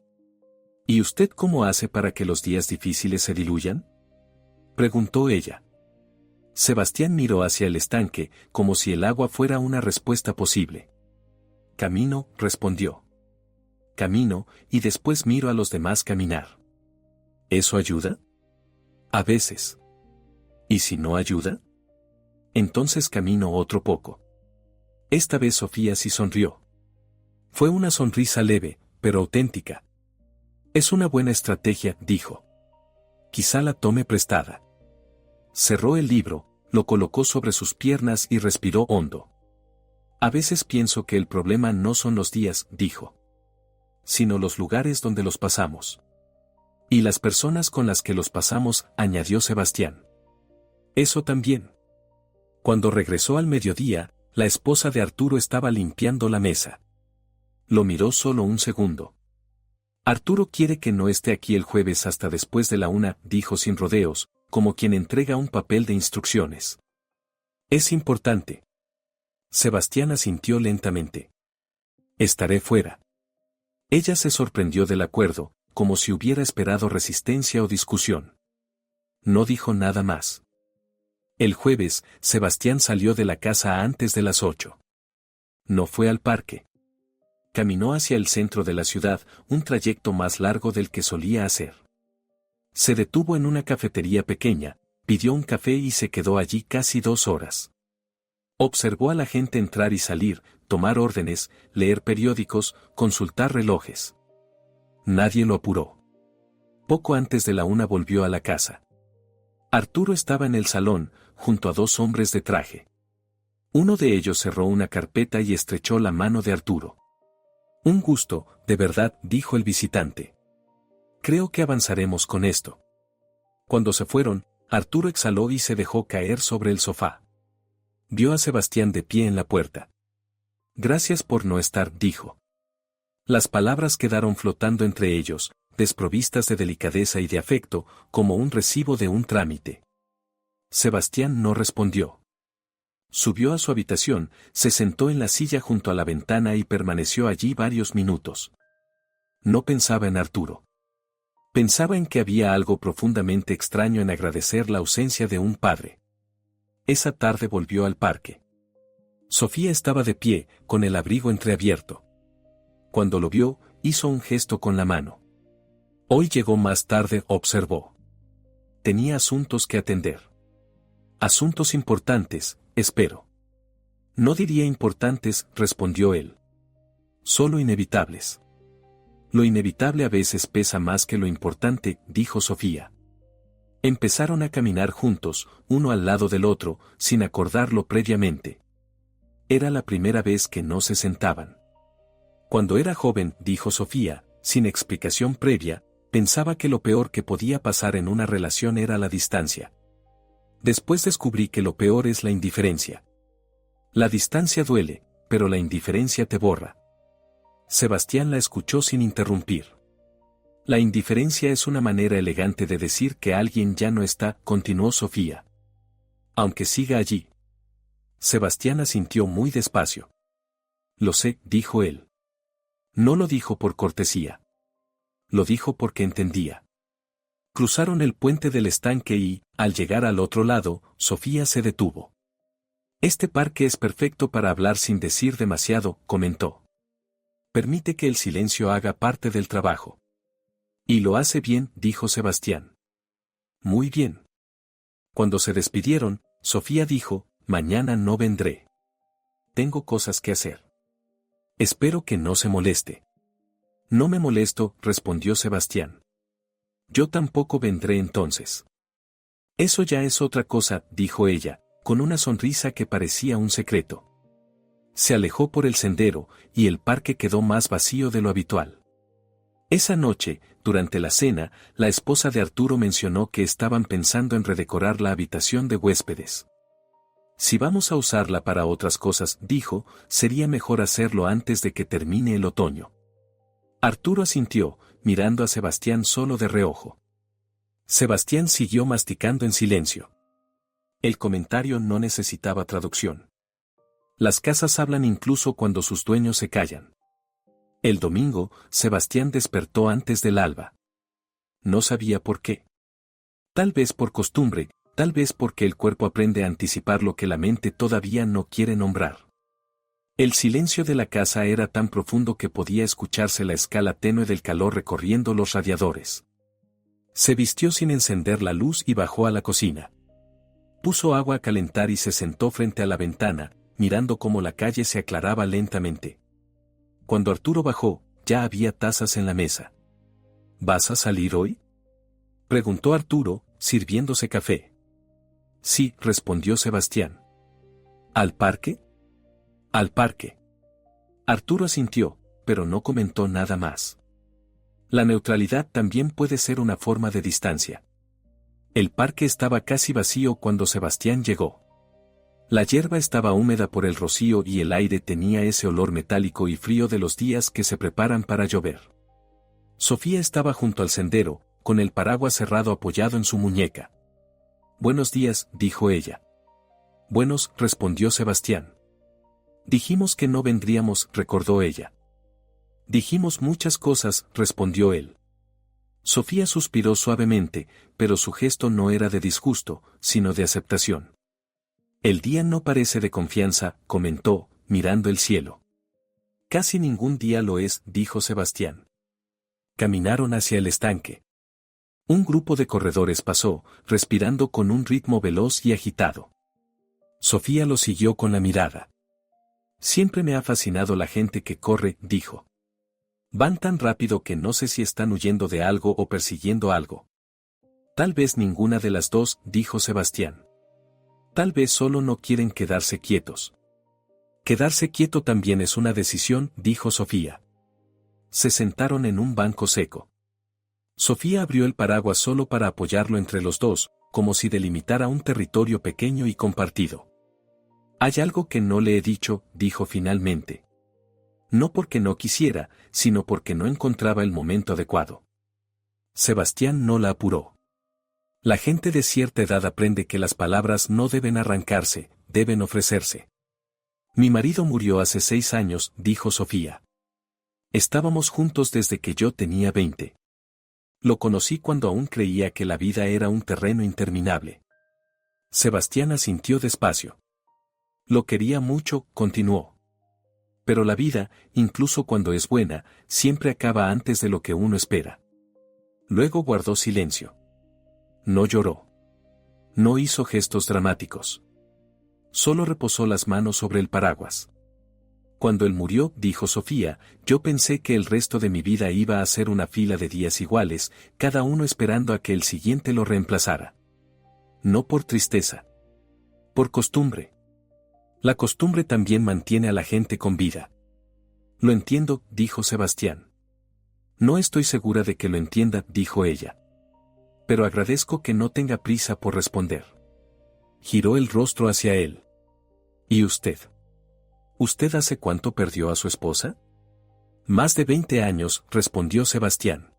«¿Y usted cómo hace para que los días difíciles se diluyan?», preguntó ella. Sebastián miró hacia el estanque, como si el agua fuera una respuesta posible. «Camino», respondió. «Camino, y después miro a los demás caminar». «¿Eso ayuda?». «A veces». «¿Y si no ayuda?». «Entonces camino otro poco». Esta vez Sofía sí sonrió. Fue una sonrisa leve, pero auténtica. «Es una buena estrategia», dijo. «Quizá la tome prestada». Cerró el libro, lo colocó sobre sus piernas y respiró hondo. «A veces pienso que el problema no son los días», dijo, «sino los lugares donde los pasamos». «Y las personas con las que los pasamos», añadió Sebastián. «Eso también». Cuando regresó al mediodía, la esposa de Arturo estaba limpiando la mesa. Lo miró solo un segundo. «Arturo quiere que no esté aquí el jueves hasta después de la 1», dijo sin rodeos, como quien entrega un papel de instrucciones. «Es importante». Sebastián asintió lentamente. «Estaré fuera». Ella se sorprendió del acuerdo, como si hubiera esperado resistencia o discusión. No dijo nada más. El jueves, Sebastián salió de la casa antes de las 8. No fue al parque. Caminó hacia el centro de la ciudad, un trayecto más largo del que solía hacer. Se detuvo en una cafetería pequeña, pidió un café y se quedó allí casi 2 horas. Observó a la gente entrar y salir, tomar órdenes, leer periódicos, consultar relojes. Nadie lo apuró. Poco antes de la 1 volvió a la casa. Arturo estaba en el salón, junto a 2 hombres de traje. Uno de ellos cerró una carpeta y estrechó la mano de Arturo. Un gusto, de verdad, dijo el visitante. Creo que avanzaremos con esto. Cuando se fueron, Arturo exhaló y se dejó caer sobre el sofá. Vio a Sebastián de pie en la puerta. Gracias por no estar, dijo. Las palabras quedaron flotando entre ellos, desprovistas de delicadeza y de afecto, como un recibo de un trámite. Sebastián no respondió. Subió a su habitación, se sentó en la silla junto a la ventana y permaneció allí varios minutos. No pensaba en Arturo. Pensaba en que había algo profundamente extraño en agradecer la ausencia de un padre. Esa tarde volvió al parque. Sofía estaba de pie, con el abrigo entreabierto. Cuando lo vio, hizo un gesto con la mano. Hoy llegó más tarde, observó. Tenía asuntos que atender. Asuntos importantes, espero. No diría importantes, respondió él. Solo inevitables. Lo inevitable a veces pesa más que lo importante, dijo Sofía. Empezaron a caminar juntos, uno al lado del otro, sin acordarlo previamente. Era la primera vez que no se sentaban. Cuando era joven, dijo Sofía, sin explicación previa, pensaba que lo peor que podía pasar en una relación era la distancia. Después descubrí que lo peor es la indiferencia. La distancia duele, pero la indiferencia te borra. Sebastián la escuchó sin interrumpir. La indiferencia es una manera elegante de decir que alguien ya no está, continuó Sofía. Aunque siga allí. Sebastián asintió muy despacio. Lo sé, dijo él. No lo dijo por cortesía. Lo dijo porque entendía. Cruzaron el puente del estanque y, al llegar al otro lado, Sofía se detuvo. Este parque es perfecto para hablar sin decir demasiado, comentó. Permite que el silencio haga parte del trabajo. Y lo hace bien, dijo Sebastián. Muy bien. Cuando se despidieron, Sofía dijo, mañana no vendré. Tengo cosas que hacer. Espero que no se moleste. No me molesto, respondió Sebastián. Yo tampoco vendré entonces. Eso ya es otra cosa, dijo ella, con una sonrisa que parecía un secreto. Se alejó por el sendero, y el parque quedó más vacío de lo habitual. Esa noche, durante la cena, la esposa de Arturo mencionó que estaban pensando en redecorar la habitación de huéspedes. Si vamos a usarla para otras cosas, dijo, sería mejor hacerlo antes de que termine el otoño. Arturo asintió, mirando a Sebastián solo de reojo. Sebastián siguió masticando en silencio. El comentario no necesitaba traducción. Las casas hablan incluso cuando sus dueños se callan. El domingo, Sebastián despertó antes del alba. No sabía por qué. Tal vez por costumbre, tal vez porque el cuerpo aprende a anticipar lo que la mente todavía no quiere nombrar. El silencio de la casa era tan profundo que podía escucharse la escala tenue del calor recorriendo los radiadores. Se vistió sin encender la luz y bajó a la cocina. Puso agua a calentar y se sentó frente a la ventana, mirando cómo la calle se aclaraba lentamente. Cuando Arturo bajó, ya había tazas en la mesa. ¿Vas a salir hoy?, preguntó Arturo, sirviéndose café. Sí, respondió Sebastián. ¿Al parque? Al parque. Arturo asintió, pero no comentó nada más. La neutralidad también puede ser una forma de distancia. El parque estaba casi vacío cuando Sebastián llegó. La hierba estaba húmeda por el rocío y el aire tenía ese olor metálico y frío de los días que se preparan para llover. Sofía estaba junto al sendero, con el paraguas cerrado apoyado en su muñeca. Buenos días, dijo ella. Buenos, respondió Sebastián. Dijimos que no vendríamos, recordó ella. Dijimos muchas cosas, respondió él. Sofía suspiró suavemente, pero su gesto no era de disgusto, sino de aceptación. El día no parece de confianza, comentó, mirando el cielo. Casi ningún día lo es, dijo Sebastián. Caminaron hacia el estanque. Un grupo de corredores pasó, respirando con un ritmo veloz y agitado. Sofía lo siguió con la mirada. Siempre me ha fascinado la gente que corre, dijo. Van tan rápido que no sé si están huyendo de algo o persiguiendo algo. Tal vez ninguna de las dos, dijo Sebastián. Tal vez solo no quieren quedarse quietos. Quedarse quieto también es una decisión, dijo Sofía. Se sentaron en un banco seco. Sofía abrió el paraguas solo para apoyarlo entre los dos, como si delimitara un territorio pequeño y compartido. Hay algo que no le he dicho, dijo finalmente. No porque no quisiera, sino porque no encontraba el momento adecuado. Sebastián no la apuró. La gente de cierta edad aprende que las palabras no deben arrancarse, deben ofrecerse. Mi marido murió hace 6 años, dijo Sofía. Estábamos juntos desde que yo tenía 20. Lo conocí cuando aún creía que la vida era un terreno interminable. Sebastián asintió despacio. Lo quería mucho, continuó. Pero la vida, incluso cuando es buena, siempre acaba antes de lo que uno espera. Luego guardó silencio. No lloró. No hizo gestos dramáticos. Solo reposó las manos sobre el paraguas. Cuando él murió, dijo Sofía, yo pensé que el resto de mi vida iba a ser una fila de días iguales, cada uno esperando a que el siguiente lo reemplazara. No por tristeza. Por costumbre. La costumbre también mantiene a la gente con vida. Lo entiendo, dijo Sebastián. No estoy segura de que lo entienda, dijo ella. Pero agradezco que no tenga prisa por responder. Giró el rostro hacia él. ¿Y usted? ¿Usted hace cuánto perdió a su esposa? Más de 20 años, respondió Sebastián.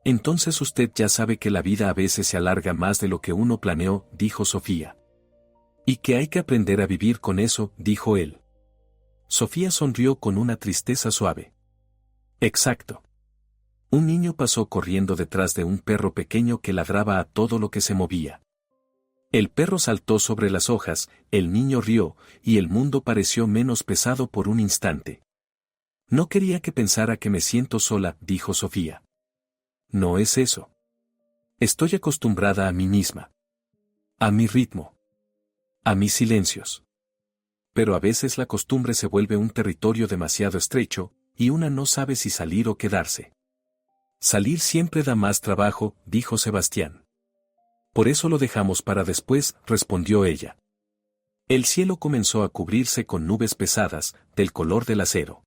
Entonces usted ya sabe que la vida a veces se alarga más de lo que uno planeó, dijo Sofía. Y que hay que aprender a vivir con eso, dijo él. Sofía sonrió con una tristeza suave. Exacto. Un niño pasó corriendo detrás de un perro pequeño que ladraba a todo lo que se movía. El perro saltó sobre las hojas, el niño rió, y el mundo pareció menos pesado por un instante. No quería que pensara que me siento sola, dijo Sofía. No es eso. Estoy acostumbrada a mí misma. A mi ritmo. A mis silencios. Pero a veces la costumbre se vuelve un territorio demasiado estrecho, y una no sabe si salir o quedarse. Salir siempre da más trabajo, dijo Sebastián. Por eso lo dejamos para después, respondió ella. El cielo comenzó a cubrirse con nubes pesadas, del color del acero.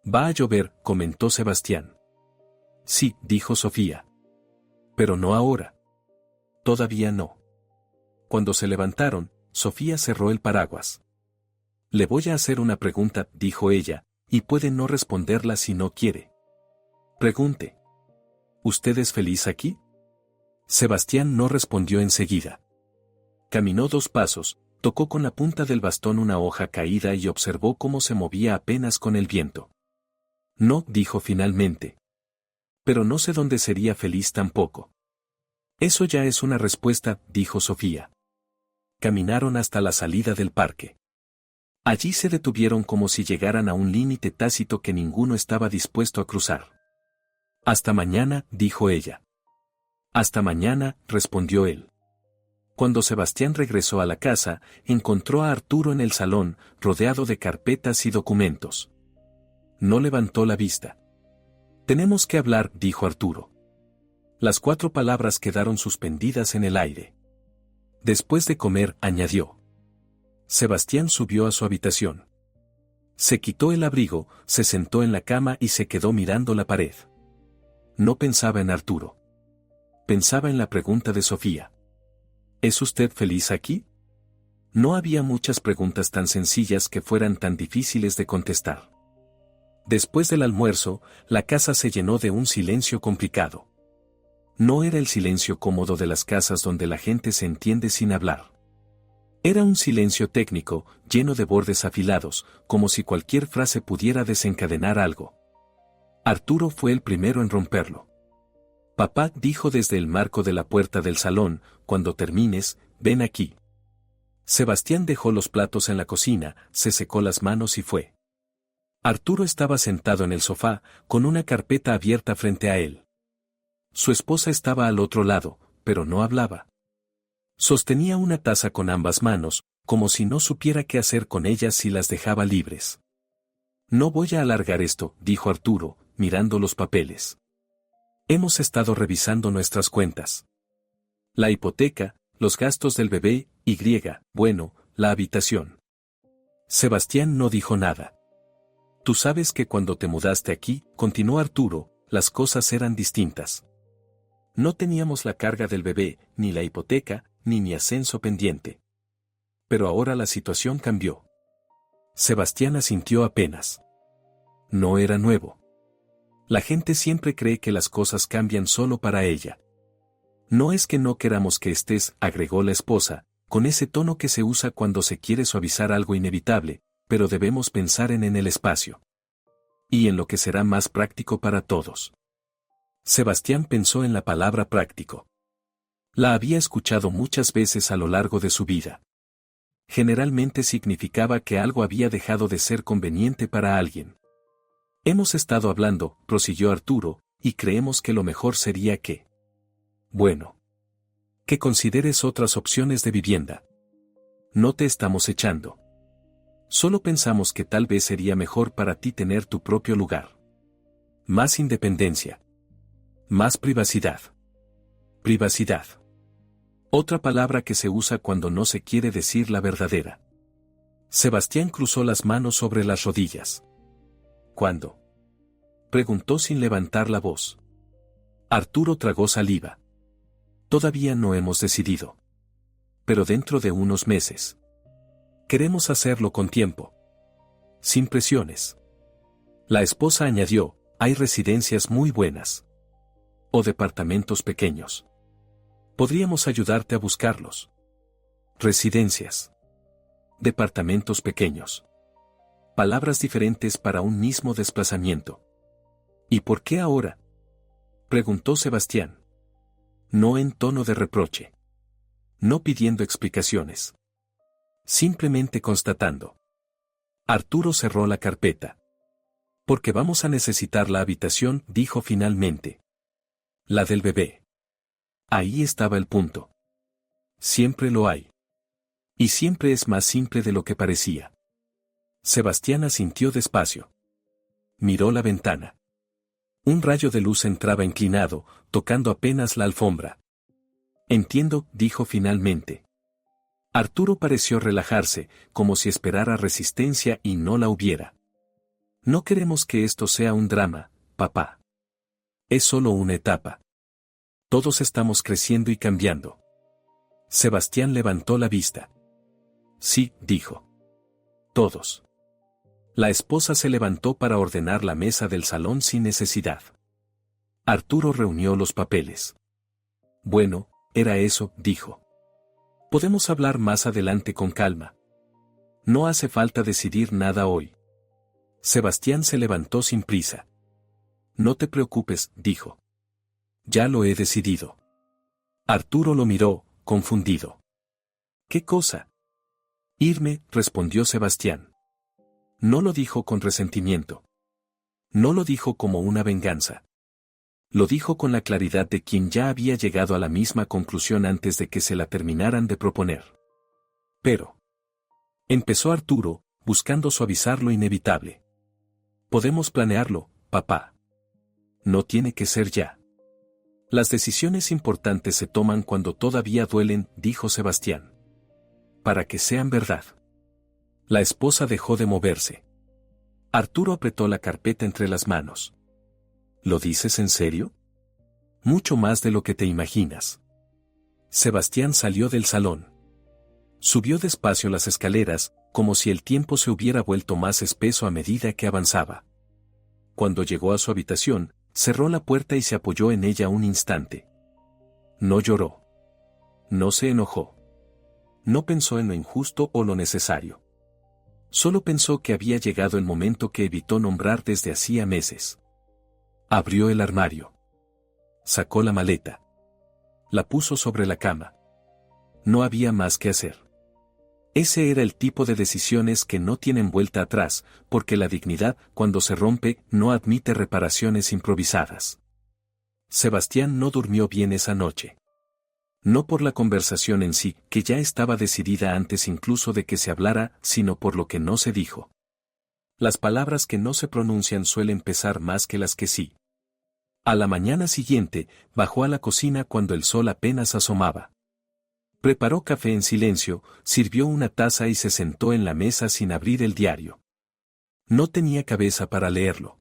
Va a llover, comentó Sebastián. Sí, dijo Sofía. Pero no ahora. Todavía no. Cuando se levantaron, Sofía cerró el paraguas. Le voy a hacer una pregunta, dijo ella, y puede no responderla si no quiere. Pregunte. ¿Usted es feliz aquí? Sebastián no respondió enseguida. Caminó 2 pasos, tocó con la punta del bastón una hoja caída y observó cómo se movía apenas con el viento. No, dijo finalmente. Pero no sé dónde sería feliz tampoco. Eso ya es una respuesta, dijo Sofía. Caminaron hasta la salida del parque. Allí se detuvieron como si llegaran a un límite tácito que ninguno estaba dispuesto a cruzar. Hasta mañana, dijo ella. Hasta mañana, respondió él. Cuando Sebastián regresó a la casa, encontró a Arturo en el salón, rodeado de carpetas y documentos. No levantó la vista. Tenemos que hablar, dijo Arturo. Las 4 palabras quedaron suspendidas en el aire. Después de comer, añadió. Sebastián subió a su habitación. Se quitó el abrigo, se sentó en la cama y se quedó mirando la pared. No pensaba en Arturo. Pensaba en la pregunta de Sofía. ¿Es usted feliz aquí? No había muchas preguntas tan sencillas que fueran tan difíciles de contestar. Después del almuerzo, la casa se llenó de un silencio complicado. No era el silencio cómodo de las casas donde la gente se entiende sin hablar. Era un silencio técnico, lleno de bordes afilados, como si cualquier frase pudiera desencadenar algo. Arturo fue el primero en romperlo. Papá dijo desde el marco de la puerta del salón, cuando termines, ven aquí. Sebastián dejó los platos en la cocina, se secó las manos y fue. Arturo estaba sentado en el sofá, con una carpeta abierta frente a él. Su esposa estaba al otro lado, pero no hablaba. Sostenía una taza con ambas manos, como si no supiera qué hacer con ellas si las dejaba libres. No voy a alargar esto, dijo Arturo, mirando los papeles. Hemos estado revisando nuestras cuentas. La hipoteca, los gastos del bebé, bueno, la habitación. Sebastián no dijo nada. Tú sabes que cuando te mudaste aquí, continuó Arturo, las cosas eran distintas. No teníamos la carga del bebé, ni la hipoteca, ni mi ascenso pendiente. Pero ahora la situación cambió. Sebastián asintió apenas. No era nuevo. La gente siempre cree que las cosas cambian solo para ella. No es que no queramos que estés, agregó la esposa, con ese tono que se usa cuando se quiere suavizar algo inevitable, pero debemos pensar en el espacio. Y en lo que será más práctico para todos. Sebastián pensó en la palabra práctico. La había escuchado muchas veces a lo largo de su vida. Generalmente significaba que algo había dejado de ser conveniente para alguien. Hemos estado hablando, prosiguió Arturo, y creemos que lo mejor sería que... Bueno. Que consideres otras opciones de vivienda. No te estamos echando. Solo pensamos que tal vez sería mejor para ti tener tu propio lugar. Más independencia. Más privacidad. Privacidad. Otra palabra que se usa cuando no se quiere decir la verdadera. Sebastián cruzó las manos sobre las rodillas. ¿Cuándo? Preguntó sin levantar la voz. Arturo tragó saliva. Todavía no hemos decidido. Pero dentro de unos meses. Queremos hacerlo con tiempo. Sin presiones. La esposa añadió, hay residencias muy buenas. O departamentos pequeños. Podríamos ayudarte a buscarlos. Residencias. Departamentos pequeños. Palabras diferentes para un mismo desplazamiento. ¿Y por qué ahora? Preguntó Sebastián. No en tono de reproche. No pidiendo explicaciones. Simplemente constatando. Arturo cerró la carpeta. Porque vamos a necesitar la habitación, dijo finalmente. La del bebé. Ahí estaba el punto. Siempre lo hay. Y siempre es más simple de lo que parecía. Sebastián asintió despacio. Miró la ventana. Un rayo de luz entraba inclinado, tocando apenas la alfombra. Entiendo, dijo finalmente. Arturo pareció relajarse, como si esperara resistencia y no la hubiera. No queremos que esto sea un drama, papá. Es solo una etapa. Todos estamos creciendo y cambiando. Sebastián levantó la vista. Sí, dijo. Todos. La esposa se levantó para ordenar la mesa del salón sin necesidad. Arturo reunió los papeles. Bueno, era eso, dijo. Podemos hablar más adelante con calma. No hace falta decidir nada hoy. Sebastián se levantó sin prisa. No te preocupes, dijo. Ya lo he decidido. Arturo lo miró, confundido. ¿Qué cosa? Irme, respondió Sebastián. No lo dijo con resentimiento. No lo dijo como una venganza. Lo dijo con la claridad de quien ya había llegado a la misma conclusión antes de que se la terminaran de proponer. Pero. Empezó Arturo, buscando suavizar lo inevitable. Podemos planearlo, papá. No tiene que ser ya. Las decisiones importantes se toman cuando todavía duelen, dijo Sebastián. Para que sean verdad. La esposa dejó de moverse. Arturo apretó la carpeta entre las manos. ¿Lo dices en serio? Mucho más de lo que te imaginas. Sebastián salió del salón. Subió despacio las escaleras, como si el tiempo se hubiera vuelto más espeso a medida que avanzaba. Cuando llegó a su habitación, cerró la puerta y se apoyó en ella un instante. No lloró. No se enojó. No pensó en lo injusto o lo necesario. Solo pensó que había llegado el momento que evitó nombrar desde hacía meses. Abrió el armario. Sacó la maleta. La puso sobre la cama. No había más que hacer. Ese era el tipo de decisiones que no tienen vuelta atrás, porque la dignidad, cuando se rompe, no admite reparaciones improvisadas. Sebastián no durmió bien esa noche. No por la conversación en sí, que ya estaba decidida antes incluso de que se hablara, sino por lo que no se dijo. Las palabras que no se pronuncian suelen pesar más que las que sí. A la mañana siguiente, bajó a la cocina cuando el sol apenas asomaba. Preparó café en silencio, sirvió una taza y se sentó en la mesa sin abrir el diario. No tenía cabeza para leerlo.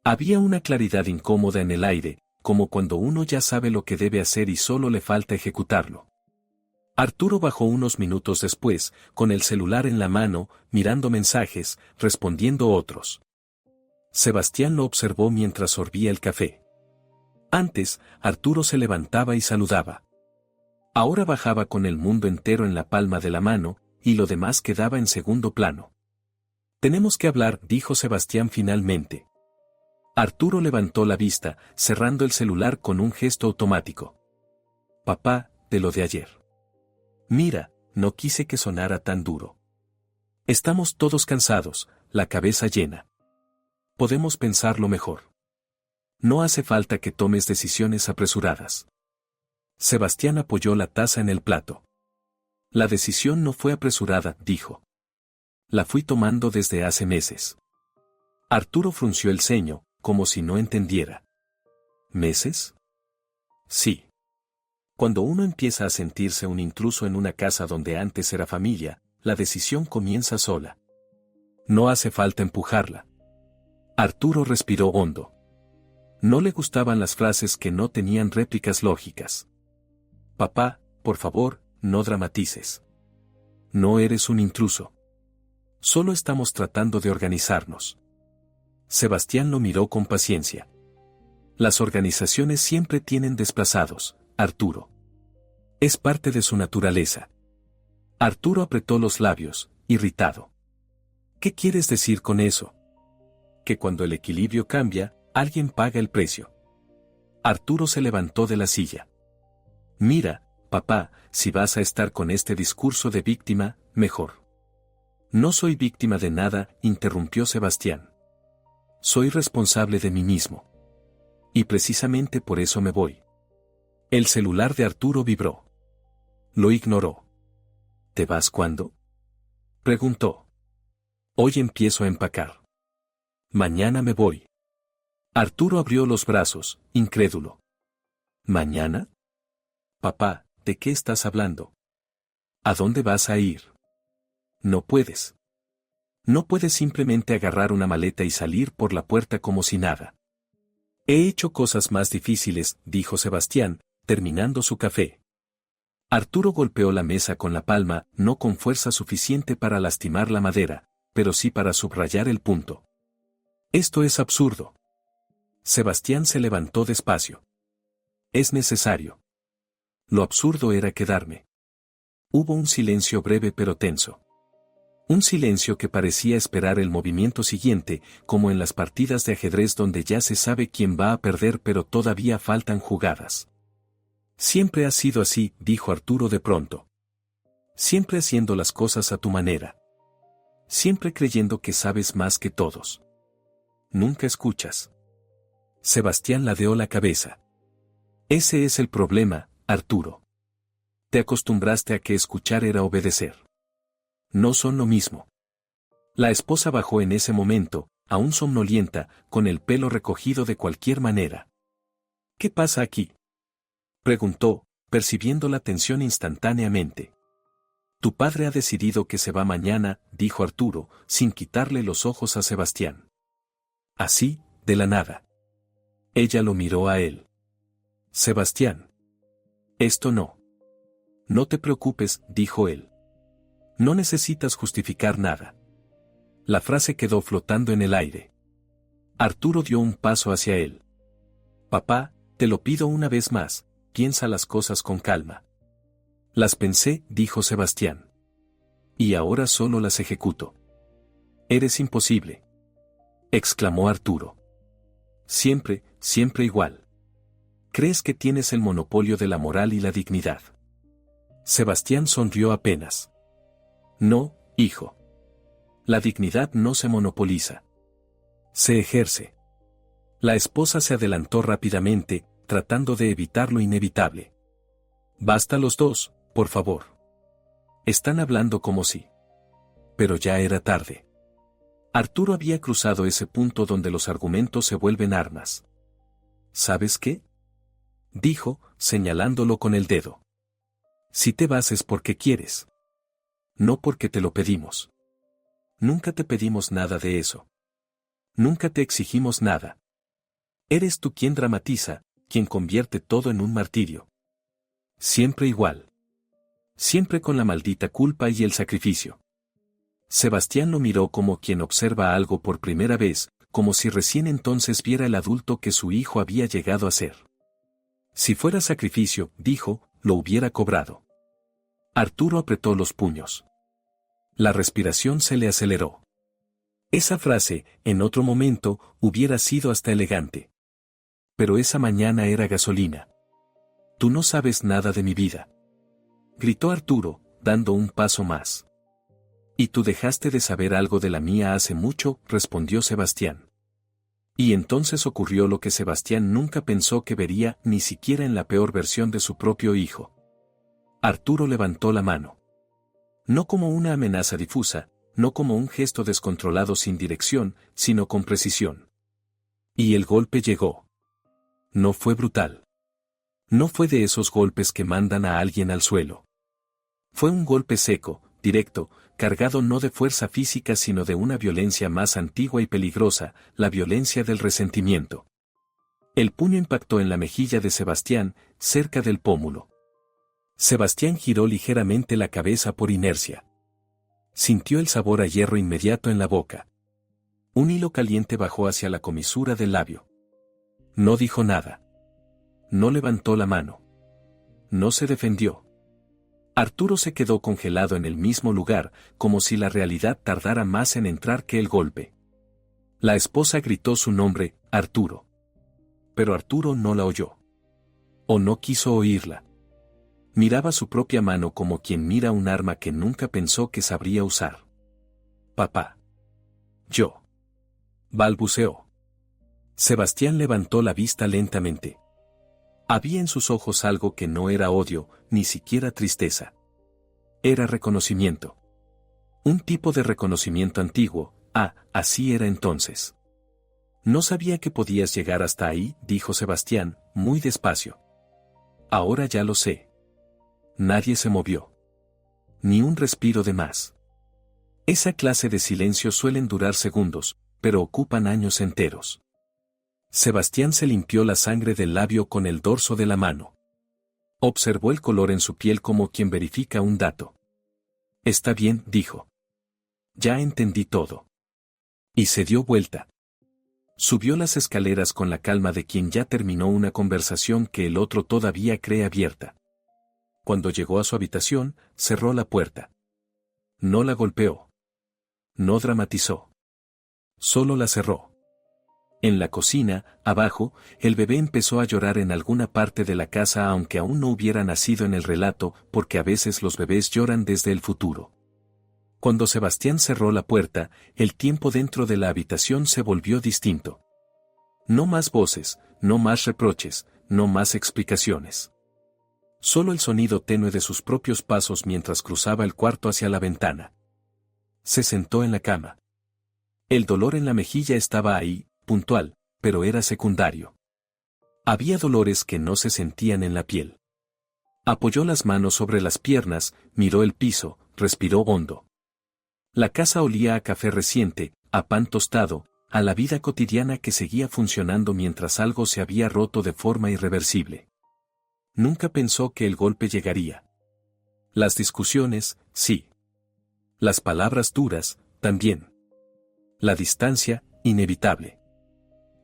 Había una claridad incómoda en el aire, como cuando uno ya sabe lo que debe hacer y solo le falta ejecutarlo. Arturo bajó unos minutos después, con el celular en la mano, mirando mensajes, respondiendo otros. Sebastián lo observó mientras sorbía el café. Antes, Arturo se levantaba y saludaba. Ahora bajaba con el mundo entero en la palma de la mano, y lo demás quedaba en segundo plano. Tenemos que hablar, dijo Sebastián finalmente. Arturo levantó la vista, cerrando el celular con un gesto automático. Papá, de lo de ayer. Mira, no quise que sonara tan duro. Estamos todos cansados, la cabeza llena. Podemos pensarlo mejor. No hace falta que tomes decisiones apresuradas. Sebastián apoyó la taza en el plato. La decisión no fue apresurada, dijo. La fui tomando desde hace meses. Arturo frunció el ceño, como si no entendiera. ¿Meses? Sí. Cuando uno empieza a sentirse un intruso en una casa donde antes era familia, la decisión comienza sola. No hace falta empujarla. Arturo respiró hondo. No le gustaban las frases que no tenían réplicas lógicas. Papá, por favor, no dramatices. No eres un intruso. Solo estamos tratando de organizarnos. Sebastián lo miró con paciencia. Las organizaciones siempre tienen desplazados, Arturo. Es parte de su naturaleza. Arturo apretó los labios, irritado. ¿Qué quieres decir con eso? Que cuando el equilibrio cambia, alguien paga el precio. Arturo se levantó de la silla. Mira, papá, si vas a estar con este discurso de víctima, mejor. No soy víctima de nada, interrumpió Sebastián. Soy responsable de mí mismo. Y precisamente por eso me voy. El celular de Arturo vibró. Lo ignoró. ¿Te vas cuándo? Preguntó. Hoy empiezo a empacar. Mañana me voy. Arturo abrió los brazos, incrédulo. ¿Mañana? Papá, ¿de qué estás hablando? ¿A dónde vas a ir? No puedes. No puedes simplemente agarrar una maleta y salir por la puerta como si nada. He hecho cosas más difíciles, dijo Sebastián, terminando su café. Arturo golpeó la mesa con la palma, no con fuerza suficiente para lastimar la madera, pero sí para subrayar el punto. Esto es absurdo. Sebastián se levantó despacio. Es necesario. Lo absurdo era quedarme. Hubo un silencio breve pero tenso. Un silencio que parecía esperar el movimiento siguiente, como en las partidas de ajedrez donde ya se sabe quién va a perder pero todavía faltan jugadas. Siempre ha sido así, dijo Arturo de pronto. Siempre haciendo las cosas a tu manera. Siempre creyendo que sabes más que todos. Nunca escuchas. Sebastián ladeó la cabeza. Ese es el problema, Arturo. Te acostumbraste a que escuchar era obedecer. No son lo mismo. La esposa bajó en ese momento, aún somnolienta, con el pelo recogido de cualquier manera. ¿Qué pasa aquí?, preguntó, percibiendo la tensión instantáneamente. Tu padre ha decidido que se va mañana, dijo Arturo, sin quitarle los ojos a Sebastián. Así, de la nada. Ella lo miró a él. Sebastián. Esto no. No te preocupes, dijo él. No necesitas justificar nada. La frase quedó flotando en el aire. Arturo dio un paso hacia él. Papá, te lo pido una vez más, piensa las cosas con calma. Las pensé, dijo Sebastián. Y ahora solo las ejecuto. Eres imposible, exclamó Arturo. Siempre, siempre igual. ¿Crees que tienes el monopolio de la moral y la dignidad? Sebastián sonrió apenas. No, hijo. La dignidad no se monopoliza. Se ejerce. La esposa se adelantó rápidamente, tratando de evitar lo inevitable. Basta los dos, por favor. Están hablando como si. Pero ya era tarde. Arturo había cruzado ese punto donde los argumentos se vuelven armas. ¿Sabes qué? Dijo, señalándolo con el dedo. Si te vas es porque quieres. No porque te lo pedimos. Nunca te pedimos nada de eso. Nunca te exigimos nada. Eres tú quien dramatiza, quien convierte todo en un martirio. Siempre igual. Siempre con la maldita culpa y el sacrificio. Sebastián lo miró como quien observa algo por primera vez, como si recién entonces viera el adulto que su hijo había llegado a ser. Si fuera sacrificio, dijo, lo hubiera cobrado. Arturo apretó los puños. La respiración se le aceleró. Esa frase, en otro momento, hubiera sido hasta elegante. Pero esa mañana era gasolina. Tú no sabes nada de mi vida. Gritó Arturo, dando un paso más. Y tú dejaste de saber algo de la mía hace mucho, respondió Sebastián. Y entonces ocurrió lo que Sebastián nunca pensó que vería ni siquiera en la peor versión de su propio hijo. Arturo levantó la mano. No como una amenaza difusa, no como un gesto descontrolado sin dirección, sino con precisión. Y el golpe llegó. No fue brutal. No fue de esos golpes que mandan a alguien al suelo. Fue un golpe seco, directo, cargado no de fuerza física sino de una violencia más antigua y peligrosa, la violencia del resentimiento. El puño impactó en la mejilla de Sebastián, cerca del pómulo. Sebastián giró ligeramente la cabeza por inercia. Sintió el sabor a hierro inmediato en la boca. Un hilo caliente bajó hacia la comisura del labio. No dijo nada. No levantó la mano. No se defendió. Arturo se quedó congelado en el mismo lugar, como si la realidad tardara más en entrar que el golpe. La esposa gritó su nombre, Arturo. Pero Arturo no la oyó. O no quiso oírla. Miraba su propia mano como quien mira un arma que nunca pensó que sabría usar. Papá. Yo. Balbuceó. Sebastián levantó la vista lentamente. Había en sus ojos algo que no era odio, ni siquiera tristeza. Era reconocimiento. Un tipo de reconocimiento antiguo, así era entonces. No sabía que podías llegar hasta ahí, dijo Sebastián, muy despacio. Ahora ya lo sé. Nadie se movió. Ni un respiro de más. Esa clase de silencios suelen durar segundos, pero ocupan años enteros. Sebastián se limpió la sangre del labio con el dorso de la mano. Observó el color en su piel como quien verifica un dato. Está bien, dijo. Ya entendí todo. Y se dio vuelta. Subió las escaleras con la calma de quien ya terminó una conversación que el otro todavía cree abierta. Cuando llegó a su habitación, cerró la puerta. No la golpeó. No dramatizó. Solo la cerró. En la cocina, abajo, el bebé empezó a llorar en alguna parte de la casa aunque aún no hubiera nacido en el relato, porque a veces los bebés lloran desde el futuro. Cuando Sebastián cerró la puerta, el tiempo dentro de la habitación se volvió distinto. No más voces, no más reproches, no más explicaciones. Solo el sonido tenue de sus propios pasos mientras cruzaba el cuarto hacia la ventana. Se sentó en la cama. El dolor en la mejilla estaba ahí, puntual, pero era secundario. Había dolores que no se sentían en la piel. Apoyó las manos sobre las piernas, miró el piso, respiró hondo. La casa olía a café reciente, a pan tostado, a la vida cotidiana que seguía funcionando mientras algo se había roto de forma irreversible. Nunca pensó que el golpe llegaría. Las discusiones, sí. Las palabras duras, también. La distancia, inevitable.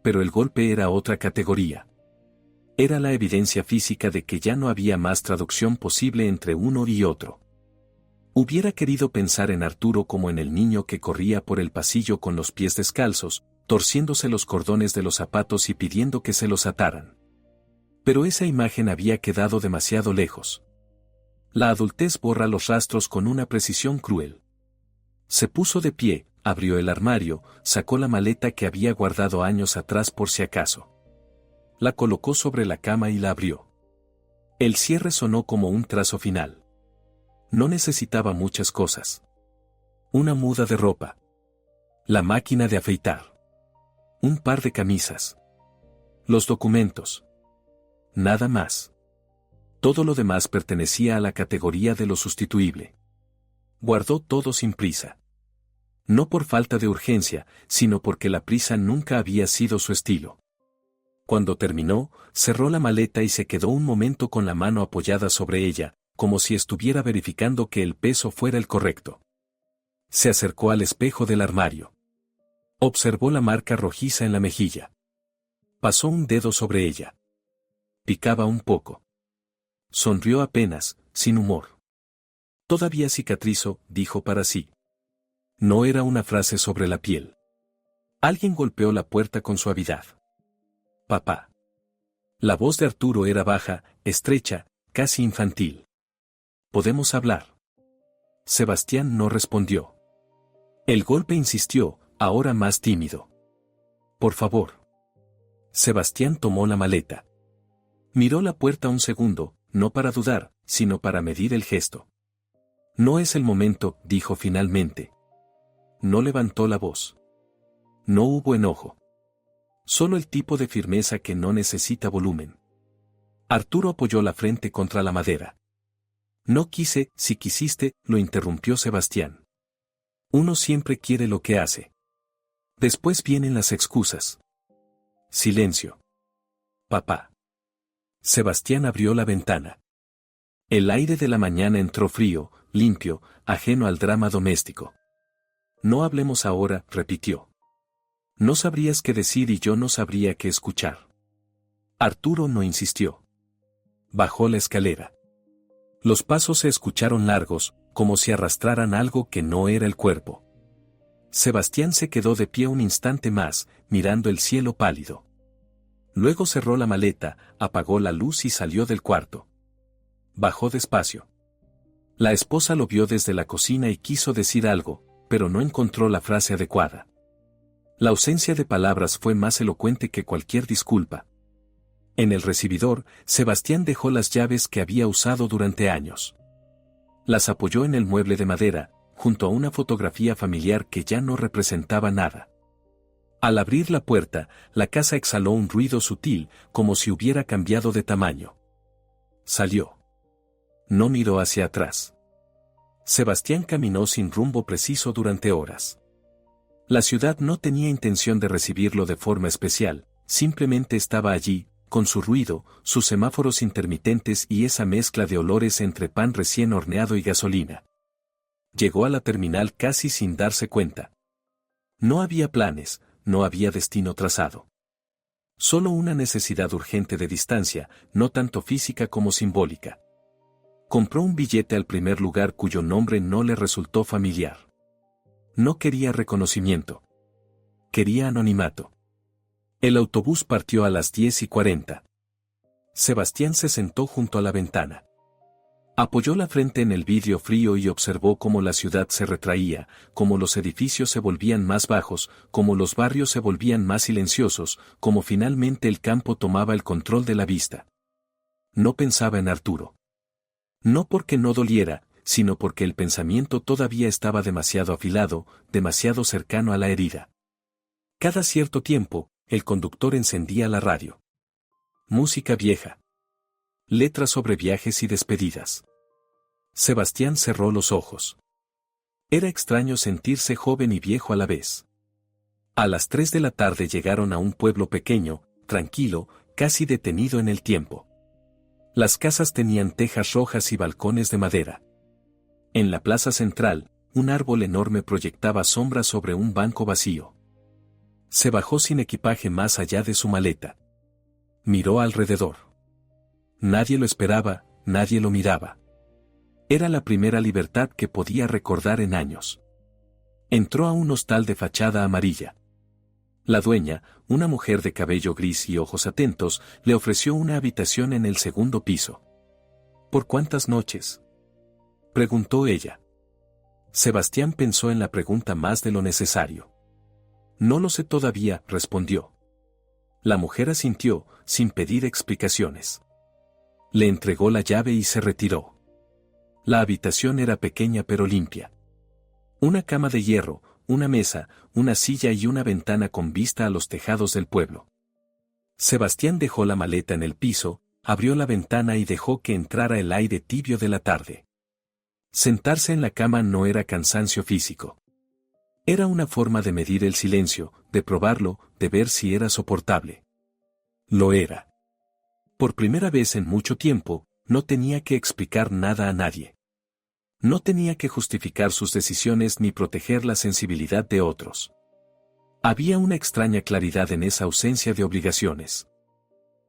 Pero el golpe era otra categoría. Era la evidencia física de que ya no había más traducción posible entre uno y otro. Hubiera querido pensar en Arturo como en el niño que corría por el pasillo con los pies descalzos, torciéndose los cordones de los zapatos y pidiendo que se los ataran. Pero esa imagen había quedado demasiado lejos. La adultez borra los rastros con una precisión cruel. Se puso de pie, abrió el armario, sacó la maleta que había guardado años atrás por si acaso. La colocó sobre la cama y la abrió. El cierre sonó como un trazo final. No necesitaba muchas cosas. Una muda de ropa. La máquina de afeitar. Un par de camisas. Los documentos. Nada más. Todo lo demás pertenecía a la categoría de lo sustituible. Guardó todo sin prisa. No por falta de urgencia, sino porque la prisa nunca había sido su estilo. Cuando terminó, cerró la maleta y se quedó un momento con la mano apoyada sobre ella, como si estuviera verificando que el peso fuera el correcto. Se acercó al espejo del armario. Observó la marca rojiza en la mejilla. Pasó un dedo sobre ella. Picaba un poco. Sonrió apenas, sin humor. Todavía cicatrizo, dijo para sí. No era una frase sobre la piel. Alguien golpeó la puerta con suavidad. Papá. La voz de Arturo era baja, estrecha, casi infantil. ¿Podemos hablar? Sebastián no respondió. El golpe insistió, ahora más tímido. Por favor. Sebastián tomó la maleta. Miró la puerta un segundo, no para dudar, sino para medir el gesto. No es el momento, dijo finalmente. No levantó la voz. No hubo enojo. Solo el tipo de firmeza que no necesita volumen. Arturo apoyó la frente contra la madera. No quise, si quisiste, lo interrumpió Sebastián. Uno siempre quiere lo que hace. Después vienen las excusas. Silencio. Papá. Sebastián abrió la ventana. El aire de la mañana entró frío, limpio, ajeno al drama doméstico. No hablemos ahora, repitió. No sabrías qué decir y yo no sabría qué escuchar. Arturo no insistió. Bajó la escalera. Los pasos se escucharon largos, como si arrastraran algo que no era el cuerpo. Sebastián se quedó de pie un instante más, mirando el cielo pálido. Luego cerró la maleta, apagó la luz y salió del cuarto. Bajó despacio. La esposa lo vio desde la cocina y quiso decir algo, pero no encontró la frase adecuada. La ausencia de palabras fue más elocuente que cualquier disculpa. En el recibidor, Sebastián dejó las llaves que había usado durante años. Las apoyó en el mueble de madera, junto a una fotografía familiar que ya no representaba nada. Al abrir la puerta, la casa exhaló un ruido sutil, como si hubiera cambiado de tamaño. Salió. No miró hacia atrás. Sebastián caminó sin rumbo preciso durante horas. La ciudad no tenía intención de recibirlo de forma especial, simplemente estaba allí, con su ruido, sus semáforos intermitentes y esa mezcla de olores entre pan recién horneado y gasolina. Llegó a la terminal casi sin darse cuenta. No había planes, no había destino trazado. Solo una necesidad urgente de distancia, no tanto física como simbólica. Compró un billete al primer lugar cuyo nombre no le resultó familiar. No quería reconocimiento. Quería anonimato. El autobús partió a las 10:40. Sebastián se sentó junto a la ventana. Apoyó la frente en el vidrio frío y observó cómo la ciudad se retraía, cómo los edificios se volvían más bajos, cómo los barrios se volvían más silenciosos, cómo finalmente el campo tomaba el control de la vista. No pensaba en Arturo. No porque no doliera, sino porque el pensamiento todavía estaba demasiado afilado, demasiado cercano a la herida. Cada cierto tiempo, el conductor encendía la radio. Música vieja. Letras sobre viajes y despedidas. Sebastián cerró los ojos. Era extraño sentirse joven y viejo a la vez. A las 3 de la tarde llegaron a un pueblo pequeño, tranquilo, casi detenido en el tiempo. Las casas tenían tejas rojas y balcones de madera. En la plaza central, un árbol enorme proyectaba sombra sobre un banco vacío. Se bajó sin equipaje más allá de su maleta. Miró alrededor. Nadie lo esperaba, nadie lo miraba. Era la primera libertad que podía recordar en años. Entró a un hostal de fachada amarilla. La dueña, una mujer de cabello gris y ojos atentos, le ofreció una habitación en el segundo piso. ¿Por cuántas noches?, preguntó ella. Sebastián pensó en la pregunta más de lo necesario. No lo sé todavía, respondió. La mujer asintió, sin pedir explicaciones. Le entregó la llave y se retiró. La habitación era pequeña pero limpia. Una cama de hierro, una mesa, una silla y una ventana con vista a los tejados del pueblo. Sebastián dejó la maleta en el piso, abrió la ventana y dejó que entrara el aire tibio de la tarde. Sentarse en la cama no era cansancio físico. Era una forma de medir el silencio, de probarlo, de ver si era soportable. Lo era. Por primera vez en mucho tiempo, no tenía que explicar nada a nadie. No tenía que justificar sus decisiones ni proteger la sensibilidad de otros. Había una extraña claridad en esa ausencia de obligaciones.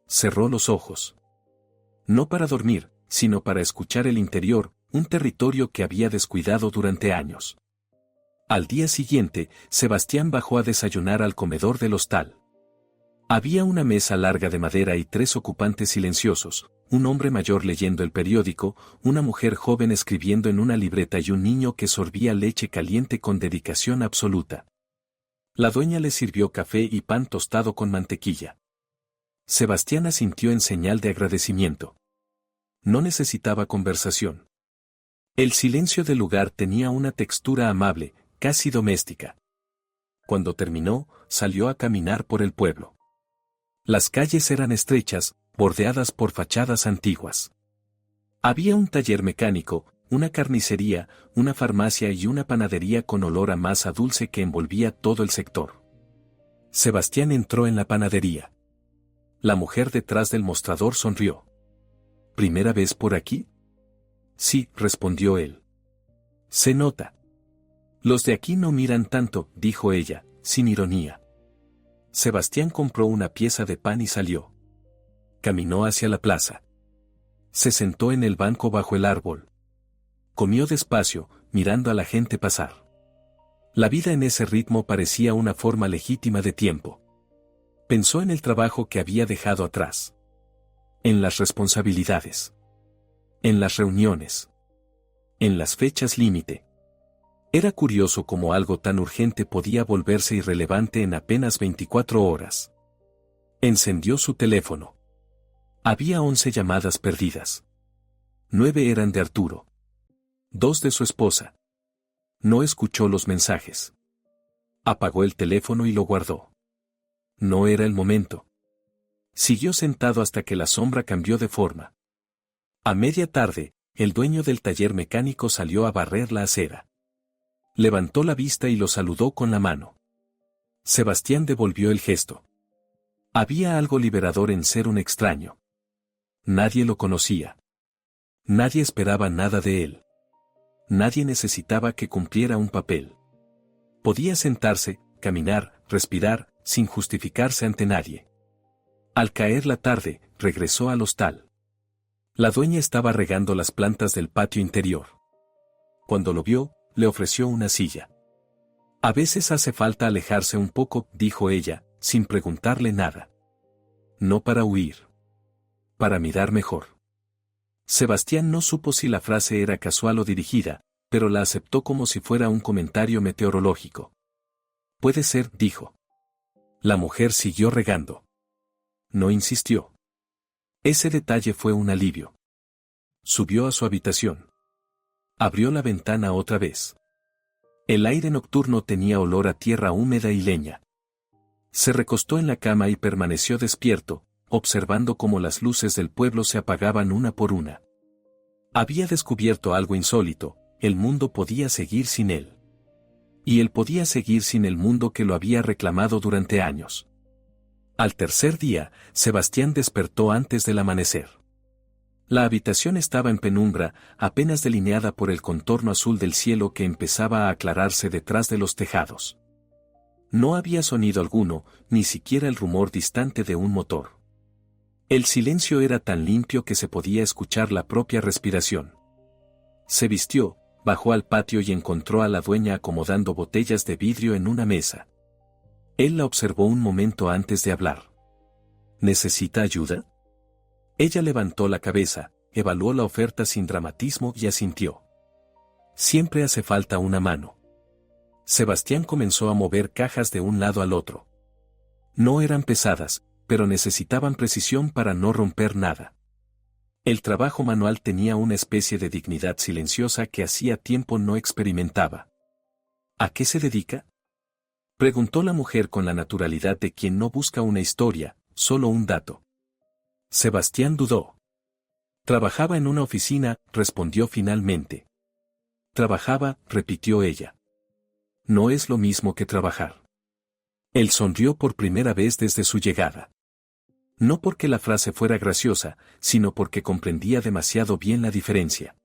Cerró los ojos. No para dormir, sino para escuchar el interior, un territorio que había descuidado durante años. Al día siguiente, Sebastián bajó a desayunar al comedor del hostal. Había una mesa larga de madera y 3 ocupantes silenciosos, un hombre mayor leyendo el periódico, una mujer joven escribiendo en una libreta y un niño que sorbía leche caliente con dedicación absoluta. La dueña le sirvió café y pan tostado con mantequilla. Sebastián asintió en señal de agradecimiento. No necesitaba conversación. El silencio del lugar tenía una textura amable, casi doméstica. Cuando terminó, salió a caminar por el pueblo. Las calles eran estrechas, bordeadas por fachadas antiguas. Había un taller mecánico, una carnicería, una farmacia y una panadería con olor a masa dulce que envolvía todo el sector. Sebastián entró en la panadería. La mujer detrás del mostrador sonrió. ¿Primera vez por aquí? Sí, respondió él. Se nota. Los de aquí no miran tanto, dijo ella, sin ironía. Sebastián compró una pieza de pan y salió. Caminó hacia la plaza. Se sentó en el banco bajo el árbol. Comió despacio, mirando a la gente pasar. La vida en ese ritmo parecía una forma legítima de tiempo. Pensó en el trabajo que había dejado atrás. En las responsabilidades. En las reuniones. En las fechas límite. Era curioso cómo algo tan urgente podía volverse irrelevante en apenas 24 horas. Encendió su teléfono. Había 11 llamadas perdidas. 9 eran de Arturo. 2 de su esposa. No escuchó los mensajes. Apagó el teléfono y lo guardó. No era el momento. Siguió sentado hasta que la sombra cambió de forma. A media tarde, el dueño del taller mecánico salió a barrer la acera. Levantó la vista y lo saludó con la mano. Sebastián devolvió el gesto. Había algo liberador en ser un extraño. Nadie lo conocía. Nadie esperaba nada de él. Nadie necesitaba que cumpliera un papel. Podía sentarse, caminar, respirar, sin justificarse ante nadie. Al caer la tarde, regresó al hostal. La dueña estaba regando las plantas del patio interior. Cuando lo vio, le ofreció una silla. A veces hace falta alejarse un poco, dijo ella, sin preguntarle nada. No para huir. Para mirar mejor. Sebastián no supo si la frase era casual o dirigida, pero la aceptó como si fuera un comentario meteorológico. Puede ser, dijo. La mujer siguió regando. No insistió. Ese detalle fue un alivio. Subió a su habitación. Abrió la ventana otra vez. El aire nocturno tenía olor a tierra húmeda y leña. Se recostó en la cama y permaneció despierto, observando cómo las luces del pueblo se apagaban una por una. Había descubierto algo insólito, el mundo podía seguir sin él. Y él podía seguir sin el mundo que lo había reclamado durante años. Al tercer día, Sebastián despertó antes del amanecer. La habitación estaba en penumbra, apenas delineada por el contorno azul del cielo que empezaba a aclararse detrás de los tejados. No había sonido alguno, ni siquiera el rumor distante de un motor. El silencio era tan limpio que se podía escuchar la propia respiración. Se vistió, bajó al patio y encontró a la dueña acomodando botellas de vidrio en una mesa. Él la observó un momento antes de hablar. ¿Necesita ayuda? Ella levantó la cabeza, evaluó la oferta sin dramatismo y asintió. Siempre hace falta una mano. Sebastián comenzó a mover cajas de un lado al otro. No eran pesadas, pero necesitaban precisión para no romper nada. El trabajo manual tenía una especie de dignidad silenciosa que hacía tiempo no experimentaba. ¿A qué se dedica?, preguntó la mujer con la naturalidad de quien no busca una historia, solo un dato. Sebastián dudó. Trabajaba en una oficina, respondió finalmente. Trabajaba, repitió ella. No es lo mismo que trabajar. Él sonrió por primera vez desde su llegada. No porque la frase fuera graciosa, sino porque comprendía demasiado bien la diferencia.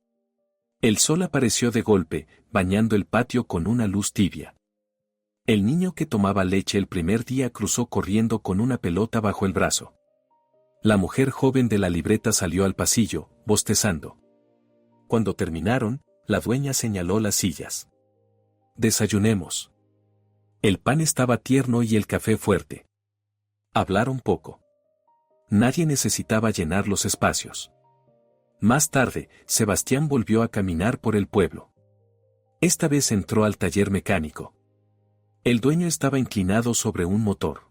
El sol apareció de golpe, bañando el patio con una luz tibia. El niño que tomaba leche el primer día cruzó corriendo con una pelota bajo el brazo. La mujer joven de la libreta salió al pasillo, bostezando. Cuando terminaron, la dueña señaló las sillas. Desayunemos. El pan estaba tierno y el café fuerte. Hablaron poco. Nadie necesitaba llenar los espacios. Más tarde, Sebastián volvió a caminar por el pueblo. Esta vez entró al taller mecánico. El dueño estaba inclinado sobre un motor.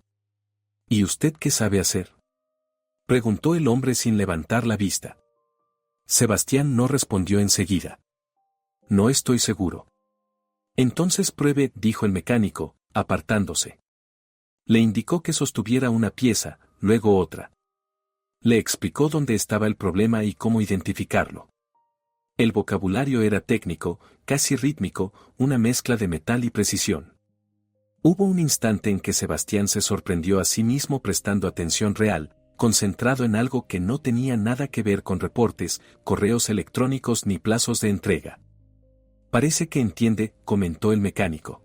¿Y usted qué sabe hacer?, preguntó el hombre sin levantar la vista. Sebastián no respondió enseguida. No estoy seguro. Entonces pruebe, dijo el mecánico, apartándose. Le indicó que sostuviera una pieza, luego otra. Le explicó dónde estaba el problema y cómo identificarlo. El vocabulario era técnico, casi rítmico, una mezcla de metal y precisión. Hubo un instante en que Sebastián se sorprendió a sí mismo prestando atención real, concentrado en algo que no tenía nada que ver con reportes, correos electrónicos ni plazos de entrega. Parece que entiende, comentó el mecánico.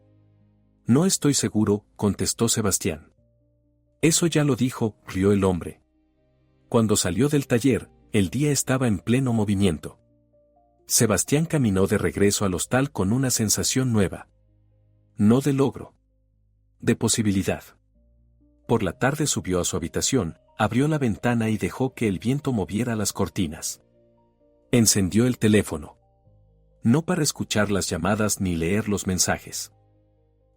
No estoy seguro, contestó Sebastián. Eso ya lo dijo, rió el hombre. Cuando salió del taller, el día estaba en pleno movimiento. Sebastián caminó de regreso al hostal con una sensación nueva. No de logro. De posibilidad. Por la tarde subió a su habitación, abrió la ventana y dejó que el viento moviera las cortinas. Encendió el teléfono. No para escuchar las llamadas ni leer los mensajes.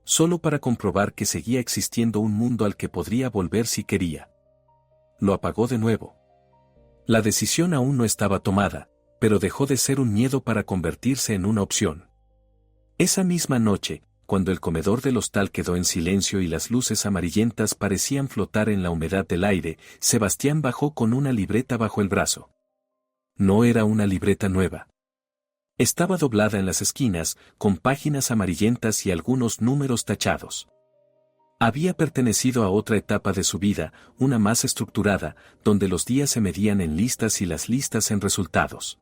Solo para comprobar que seguía existiendo un mundo al que podría volver si quería. Lo apagó de nuevo. La decisión aún no estaba tomada, pero dejó de ser un miedo para convertirse en una opción. Esa misma noche, cuando el comedor del hostal quedó en silencio y las luces amarillentas parecían flotar en la humedad del aire, Sebastián bajó con una libreta bajo el brazo. No era una libreta nueva. Estaba doblada en las esquinas, con páginas amarillentas y algunos números tachados. Había pertenecido a otra etapa de su vida, una más estructurada, donde los días se medían en listas y las listas en resultados.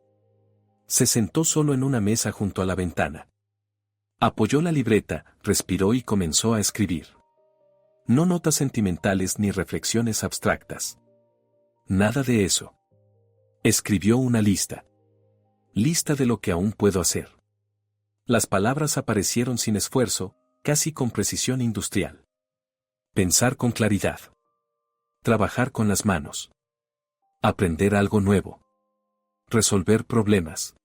Se sentó solo en una mesa junto a la ventana. Apoyó la libreta, respiró y comenzó a escribir. No notas sentimentales ni reflexiones abstractas. Nada de eso. Escribió una lista. Lista de lo que aún puedo hacer. Las palabras aparecieron sin esfuerzo, casi con precisión industrial. Pensar con claridad. Trabajar con las manos. Aprender algo nuevo. Resolver problemas.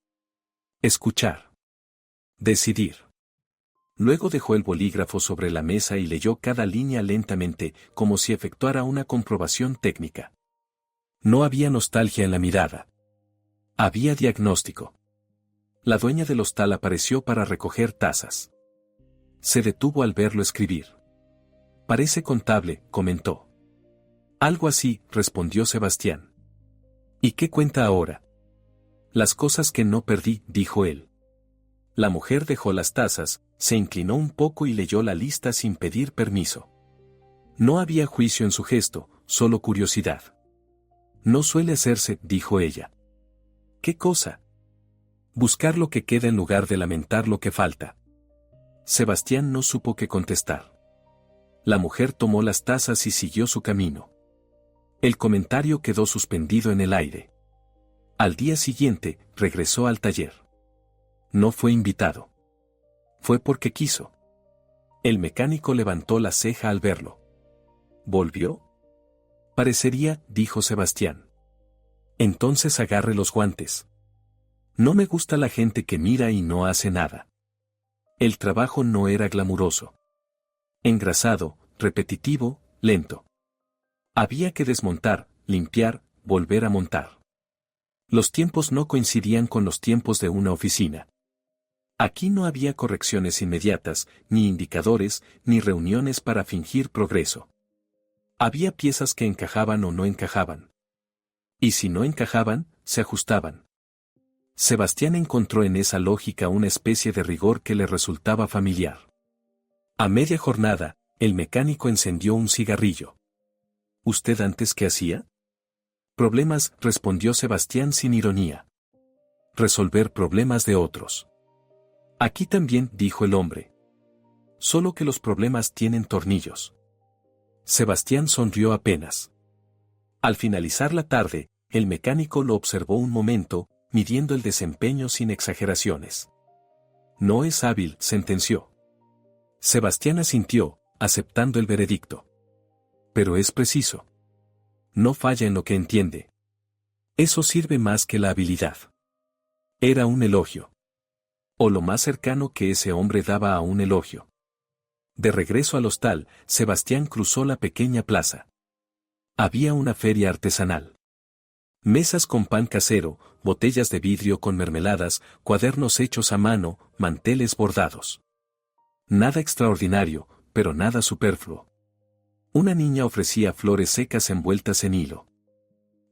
Escuchar. Decidir. Luego dejó el bolígrafo sobre la mesa y leyó cada línea lentamente, como si efectuara una comprobación técnica. No había nostalgia en la mirada. Había diagnóstico. La dueña del hostal apareció para recoger tazas. Se detuvo al verlo escribir. Parece contable, comentó. Algo así, respondió Sebastián. ¿Y qué cuenta ahora? Las cosas que no perdí, dijo él. La mujer dejó las tazas, se inclinó un poco y leyó la lista sin pedir permiso. No había juicio en su gesto, solo curiosidad. No suele hacerse, dijo ella. ¿Qué cosa? Buscar lo que queda en lugar de lamentar lo que falta. Sebastián no supo qué contestar. La mujer tomó las tazas y siguió su camino. El comentario quedó suspendido en el aire. Al día siguiente, regresó al taller. No fue invitado. Fue porque quiso. El mecánico levantó la ceja al verlo. ¿Volvió? Parecería, dijo Sebastián. Entonces agarre los guantes. No me gusta la gente que mira y no hace nada. El trabajo no era glamuroso. Engrasado, repetitivo, lento. Había que desmontar, limpiar, volver a montar. Los tiempos no coincidían con los tiempos de una oficina. Aquí no había correcciones inmediatas, ni indicadores, ni reuniones para fingir progreso. Había piezas que encajaban o no encajaban. Y si no encajaban, se ajustaban. Sebastián encontró en esa lógica una especie de rigor que le resultaba familiar. A media jornada, el mecánico encendió un cigarrillo. ¿Usted antes qué hacía? Problemas, respondió Sebastián sin ironía. Resolver problemas de otros. Aquí también, dijo el hombre. Solo que los problemas tienen tornillos. Sebastián sonrió apenas. Al finalizar la tarde, el mecánico lo observó un momento, midiendo el desempeño sin exageraciones. No es hábil, sentenció. Sebastián asintió, aceptando el veredicto. Pero es preciso. No falla en lo que entiende. Eso sirve más que la habilidad. Era un elogio. O lo más cercano que ese hombre daba a un elogio. De regreso al hostal, Sebastián cruzó la pequeña plaza. Había una feria artesanal. Mesas con pan casero, botellas de vidrio con mermeladas, cuadernos hechos a mano, manteles bordados. Nada extraordinario, pero nada superfluo. Una niña ofrecía flores secas envueltas en hilo.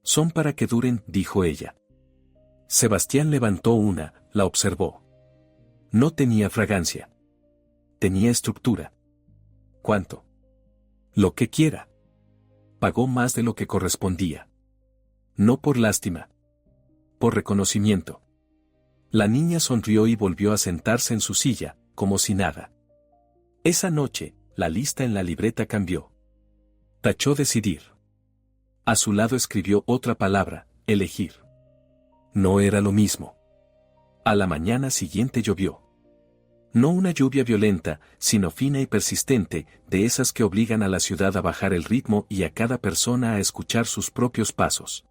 Son para que duren, dijo ella. Sebastián levantó una, la observó. No tenía fragancia. Tenía estructura. ¿Cuánto? Lo que quiera. Pagó más de lo que correspondía. No por lástima. Por reconocimiento. La niña sonrió y volvió a sentarse en su silla, como si nada. Esa noche, la lista en la libreta cambió. Tachó decidir. A su lado escribió otra palabra, elegir. No era lo mismo. A la mañana siguiente llovió. No una lluvia violenta, sino fina y persistente, de esas que obligan a la ciudad a bajar el ritmo y a cada persona a escuchar sus propios pasos.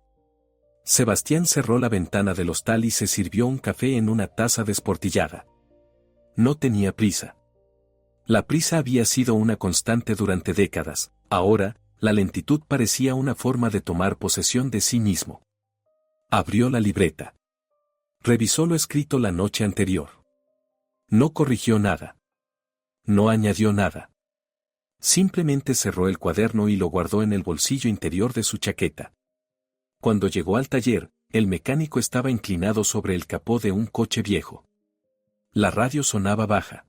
Sebastián cerró la ventana del hostal y se sirvió un café en una taza desportillada. No tenía prisa. La prisa había sido una constante durante décadas, ahora, la lentitud parecía una forma de tomar posesión de sí mismo. Abrió la libreta. Revisó lo escrito la noche anterior. No corrigió nada. No añadió nada. Simplemente cerró el cuaderno y lo guardó en el bolsillo interior de su chaqueta. Cuando llegó al taller, el mecánico estaba inclinado sobre el capó de un coche viejo. La radio sonaba baja.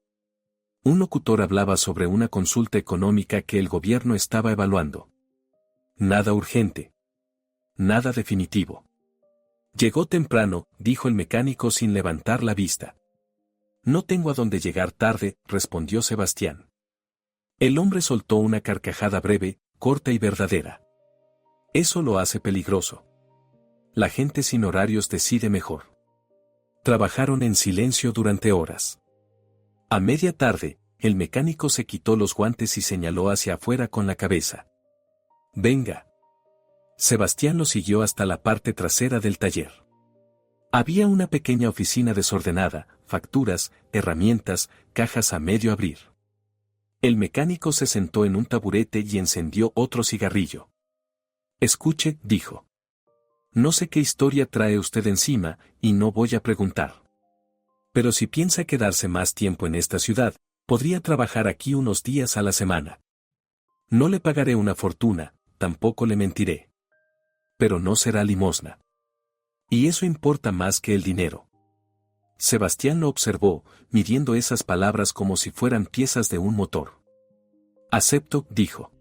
Un locutor hablaba sobre una consulta económica que el gobierno estaba evaluando. Nada urgente. Nada definitivo. Llegó temprano, dijo el mecánico sin levantar la vista. No tengo a dónde llegar tarde, respondió Sebastián. El hombre soltó una carcajada breve, corta y verdadera. Eso lo hace peligroso. La gente sin horarios decide mejor. Trabajaron en silencio durante horas. A media tarde, el mecánico se quitó los guantes y señaló hacia afuera con la cabeza. Venga. Sebastián lo siguió hasta la parte trasera del taller. Había una pequeña oficina desordenada, facturas, herramientas, cajas a medio abrir. El mecánico se sentó en un taburete y encendió otro cigarrillo. Escuche, dijo. No sé qué historia trae usted encima, y no voy a preguntar. Pero si piensa quedarse más tiempo en esta ciudad, podría trabajar aquí unos días a la semana. No le pagaré una fortuna, tampoco le mentiré. Pero no será limosna. Y eso importa más que el dinero. Sebastián lo observó, midiendo esas palabras como si fueran piezas de un motor. Acepto, dijo.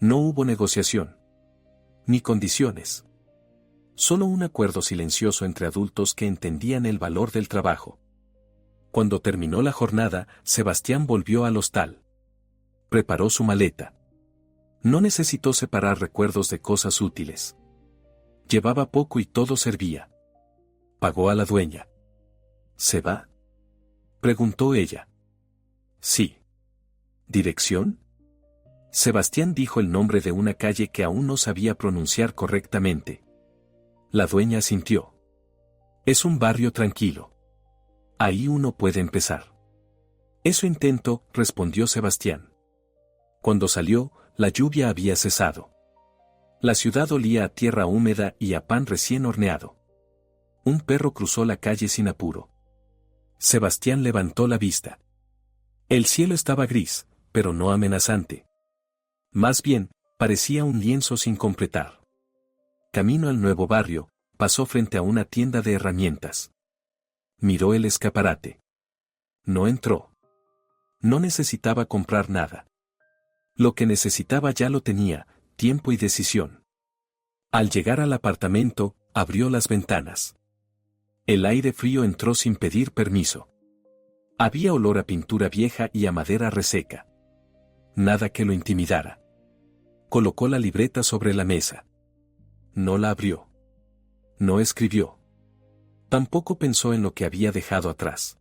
No hubo negociación. Ni condiciones. Solo un acuerdo silencioso entre adultos que entendían el valor del trabajo. Cuando terminó la jornada, Sebastián volvió al hostal. Preparó su maleta. No necesitó separar recuerdos de cosas útiles. Llevaba poco y todo servía. Pagó a la dueña. ¿Se va?, preguntó ella. Sí. ¿Dirección? Sebastián dijo el nombre de una calle que aún no sabía pronunciar correctamente. La dueña asintió. Es un barrio tranquilo. Ahí uno puede empezar. Eso intento, respondió Sebastián. Cuando salió, la lluvia había cesado. La ciudad olía a tierra húmeda y a pan recién horneado. Un perro cruzó la calle sin apuro. Sebastián levantó la vista. El cielo estaba gris, pero no amenazante. Más bien, parecía un lienzo sin completar. Camino al nuevo barrio, pasó frente a una tienda de herramientas. Miró el escaparate. No entró. No necesitaba comprar nada. Lo que necesitaba ya lo tenía, tiempo y decisión. Al llegar al apartamento, abrió las ventanas. El aire frío entró sin pedir permiso. Había olor a pintura vieja y a madera reseca. Nada que lo intimidara. Colocó la libreta sobre la mesa. No la abrió. No escribió. Tampoco pensó en lo que había dejado atrás.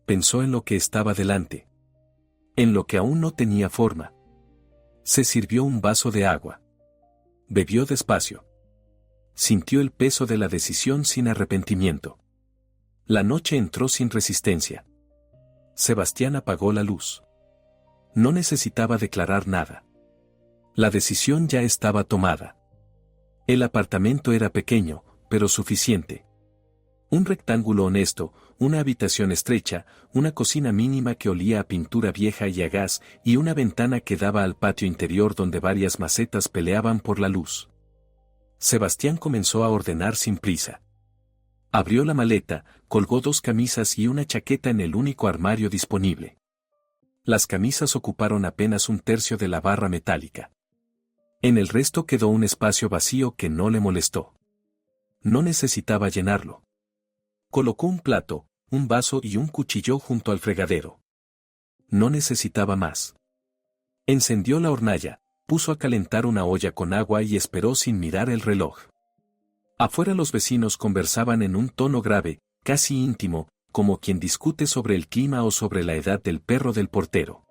Pensó en lo que estaba delante. En lo que aún no tenía forma. Se sirvió un vaso de agua. Bebió despacio. Sintió el peso de la decisión sin arrepentimiento. La noche entró sin resistencia. Sebastián apagó la luz. No necesitaba declarar nada. La decisión ya estaba tomada. El apartamento era pequeño, pero suficiente. Un rectángulo honesto, una habitación estrecha, una cocina mínima que olía a pintura vieja y a gas, y una ventana que daba al patio interior donde varias macetas peleaban por la luz. Sebastián comenzó a ordenar sin prisa. Abrió la maleta, colgó 2 camisas y una chaqueta en el único armario disponible. Las camisas ocuparon apenas 1/3 de la barra metálica. En el resto quedó un espacio vacío que no le molestó. No necesitaba llenarlo. Colocó un plato, un vaso y un cuchillo junto al fregadero. No necesitaba más. Encendió la hornalla, puso a calentar una olla con agua y esperó sin mirar el reloj. Afuera los vecinos conversaban en un tono grave, casi íntimo, como quien discute sobre el clima o sobre la edad del perro del portero.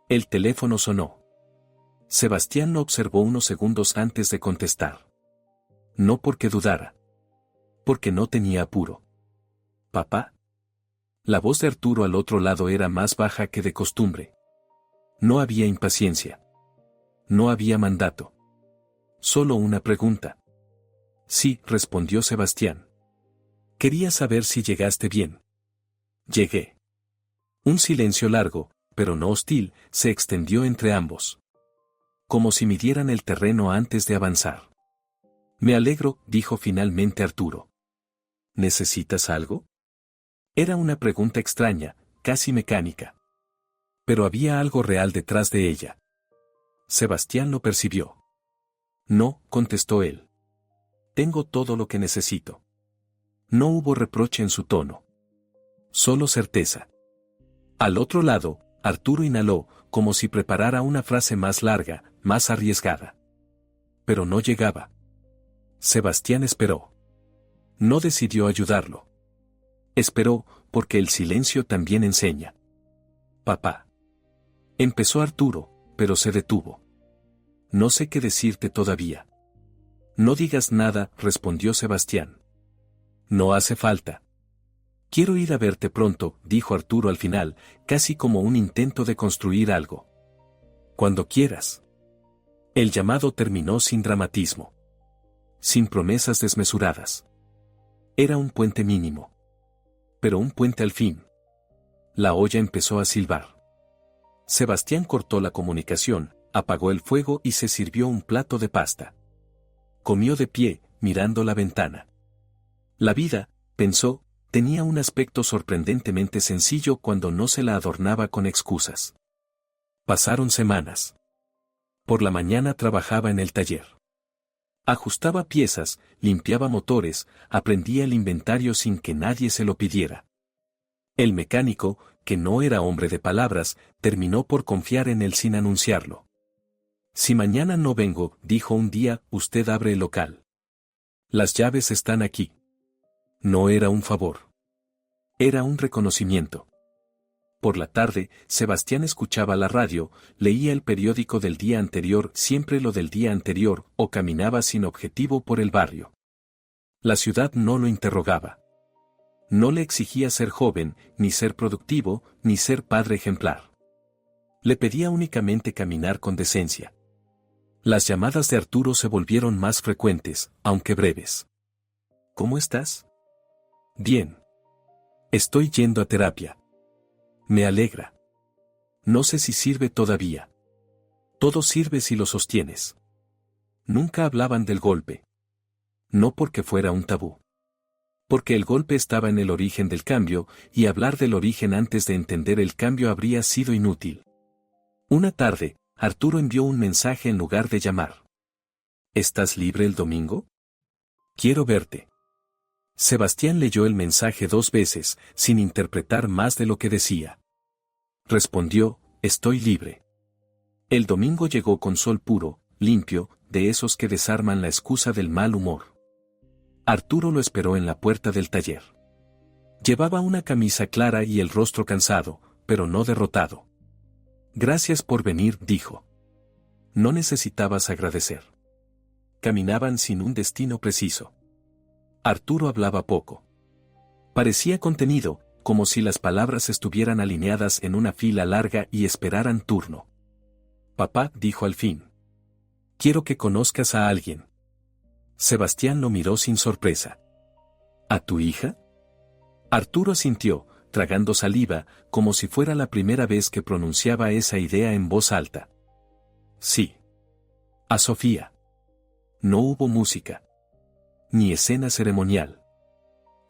El teléfono sonó. Sebastián lo observó unos segundos antes de contestar. No porque dudara. Porque no tenía apuro. ¿Papá? La voz de Arturo al otro lado era más baja que de costumbre. No había impaciencia. No había mandato. Solo una pregunta. Sí, respondió Sebastián. Quería saber si llegaste bien. Llegué. Un silencio largo, pero no hostil, se extendió entre ambos. Como si midieran el terreno antes de avanzar. Me alegro, dijo finalmente Arturo. ¿Necesitas algo? Era una pregunta extraña, casi mecánica. Pero había algo real detrás de ella. Sebastián lo percibió. No, contestó él. Tengo todo lo que necesito. No hubo reproche en su tono. Solo certeza. Al otro lado, Arturo inhaló, como si preparara una frase más larga, más arriesgada. Pero no llegaba. Sebastián esperó. No decidió ayudarlo. Esperó, porque el silencio también enseña. Papá. Empezó Arturo, pero se detuvo. No sé qué decirte todavía. No digas nada, respondió Sebastián. No hace falta. Quiero ir a verte pronto, dijo Arturo al final, casi como un intento de construir algo. Cuando quieras. El llamado terminó sin dramatismo. Sin promesas desmesuradas. Era un puente mínimo. Pero un puente al fin. La olla empezó a silbar. Sebastián cortó la comunicación, apagó el fuego y se sirvió un plato de pasta. Comió de pie, mirando la ventana. La vida, pensó, tenía un aspecto sorprendentemente sencillo cuando no se la adornaba con excusas. Pasaron semanas. Por la mañana trabajaba en el taller. Ajustaba piezas, limpiaba motores, aprendía el inventario sin que nadie se lo pidiera. El mecánico, que no era hombre de palabras, terminó por confiar en él sin anunciarlo. Si mañana no vengo, dijo un día, usted abre el local. Las llaves están aquí. No era un favor. Era un reconocimiento. Por la tarde, Sebastián escuchaba la radio, leía el periódico del día anterior, siempre lo del día anterior, o caminaba sin objetivo por el barrio. La ciudad no lo interrogaba. No le exigía ser joven, ni ser productivo, ni ser padre ejemplar. Le pedía únicamente caminar con decencia. Las llamadas de Arturo se volvieron más frecuentes, aunque breves. ¿Cómo estás? Bien. Estoy yendo a terapia. Me alegra. No sé si sirve todavía. Todo sirve si lo sostienes. Nunca hablaban del golpe. No porque fuera un tabú. Porque el golpe estaba en el origen del cambio, y hablar del origen antes de entender el cambio habría sido inútil. Una tarde, Arturo envió un mensaje en lugar de llamar. ¿Estás libre el domingo? Quiero verte. Sebastián leyó el mensaje 2 veces, sin interpretar más de lo que decía. Respondió, estoy libre. El domingo llegó con sol puro, limpio, de esos que desarman la excusa del mal humor. Arturo lo esperó en la puerta del taller. Llevaba una camisa clara y el rostro cansado, pero no derrotado. Gracias por venir, dijo. No necesitabas agradecer. Caminaban sin un destino preciso. Arturo hablaba poco. Parecía contenido, como si las palabras estuvieran alineadas en una fila larga y esperaran turno. Papá, dijo al fin. Quiero que conozcas a alguien. Sebastián lo miró sin sorpresa. ¿A tu hija? Arturo asintió, tragando saliva, como si fuera la primera vez que pronunciaba esa idea en voz alta. Sí. A Sofía. No hubo música. Ni escena ceremonial.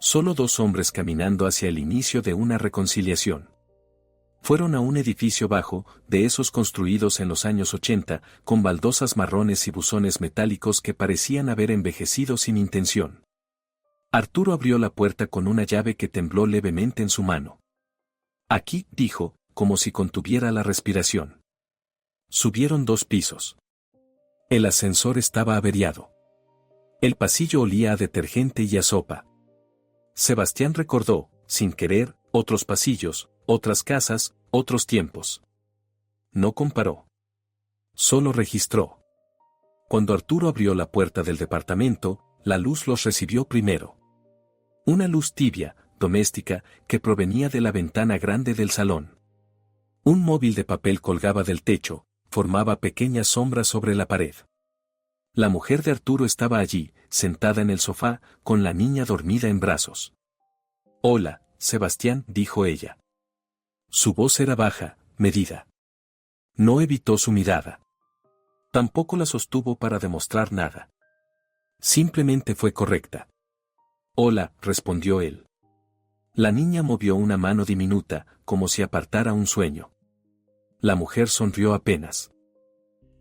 Solo 2 hombres caminando hacia el inicio de una reconciliación. Fueron a un edificio bajo, de esos construidos en los años 80, con baldosas marrones y buzones metálicos que parecían haber envejecido sin intención. Arturo abrió la puerta con una llave que tembló levemente en su mano. Aquí, dijo, como si contuviera la respiración. Subieron 2 pisos. El ascensor estaba averiado. El pasillo olía a detergente y a sopa. Sebastián recordó, sin querer, otros pasillos, otras casas, otros tiempos. No comparó. Solo registró. Cuando Arturo abrió la puerta del departamento, la luz los recibió primero. Una luz tibia, doméstica, que provenía de la ventana grande del salón. Un móvil de papel colgaba del techo, formaba pequeñas sombras sobre la pared. La mujer de Arturo estaba allí, sentada en el sofá, con la niña dormida en brazos. Hola, Sebastián, dijo ella. Su voz era baja, medida. No evitó su mirada. Tampoco la sostuvo para demostrar nada. Simplemente fue correcta. Hola, respondió él. La niña movió una mano diminuta, como si apartara un sueño. La mujer sonrió apenas.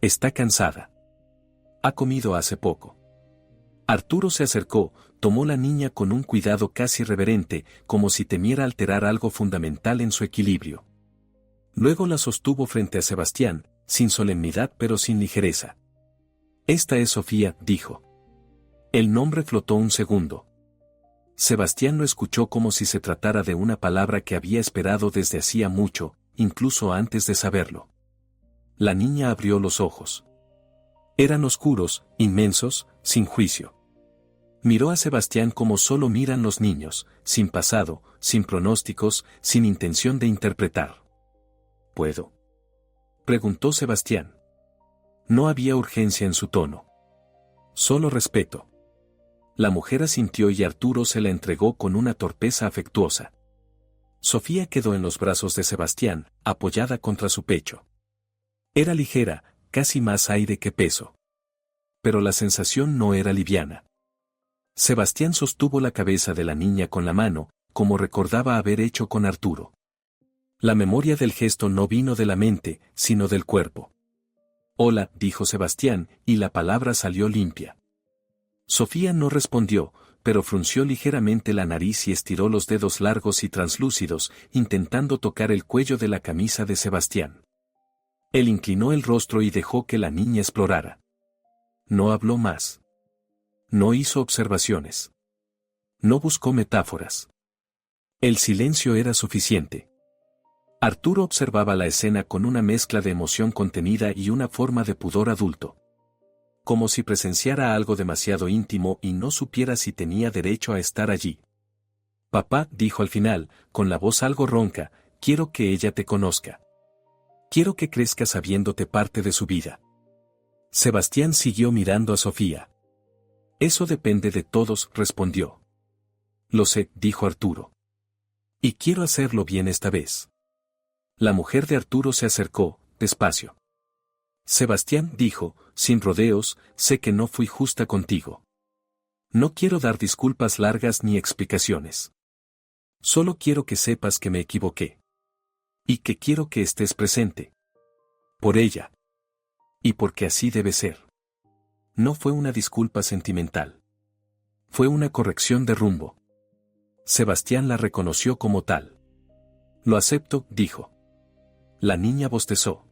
Está cansada. Ha comido hace poco. Arturo se acercó, tomó la niña con un cuidado casi reverente, como si temiera alterar algo fundamental en su equilibrio. Luego la sostuvo frente a Sebastián, sin solemnidad pero sin ligereza. Esta es Sofía, dijo. El nombre flotó un segundo. Sebastián lo escuchó como si se tratara de una palabra que había esperado desde hacía mucho, incluso antes de saberlo. La niña abrió los ojos. Eran oscuros, inmensos, sin juicio. Miró a Sebastián como solo miran los niños, sin pasado, sin pronósticos, sin intención de interpretar. ¿Puedo?, preguntó Sebastián. No había urgencia en su tono. Solo respeto. La mujer asintió y Arturo se la entregó con una torpeza afectuosa. Sofía quedó en los brazos de Sebastián, apoyada contra su pecho. Era ligera, casi más aire que peso. Pero la sensación no era liviana. Sebastián sostuvo la cabeza de la niña con la mano, como recordaba haber hecho con Arturo. La memoria del gesto no vino de la mente, sino del cuerpo. Hola, dijo Sebastián, y la palabra salió limpia. Sofía no respondió, pero frunció ligeramente la nariz y estiró los dedos largos y translúcidos, intentando tocar el cuello de la camisa de Sebastián. Él inclinó el rostro y dejó que la niña explorara. No habló más. No hizo observaciones. No buscó metáforas. El silencio era suficiente. Arturo observaba la escena con una mezcla de emoción contenida y una forma de pudor adulto. Como si presenciara algo demasiado íntimo y no supiera si tenía derecho a estar allí. Papá, dijo al final, con la voz algo ronca, quiero que ella te conozca. Quiero que crezca sabiéndote parte de su vida. Sebastián siguió mirando a Sofía. Eso depende de todos, respondió. Lo sé, dijo Arturo. Y quiero hacerlo bien esta vez. La mujer de Arturo se acercó, despacio. Sebastián, dijo, sin rodeos, sé que no fui justa contigo. No quiero dar disculpas largas ni explicaciones. Solo quiero que sepas que me equivoqué. Y que quiero que estés presente. Por ella. Y porque así debe ser. No fue una disculpa sentimental. Fue una corrección de rumbo. Sebastián la reconoció como tal. Lo acepto, dijo. La niña bostezó.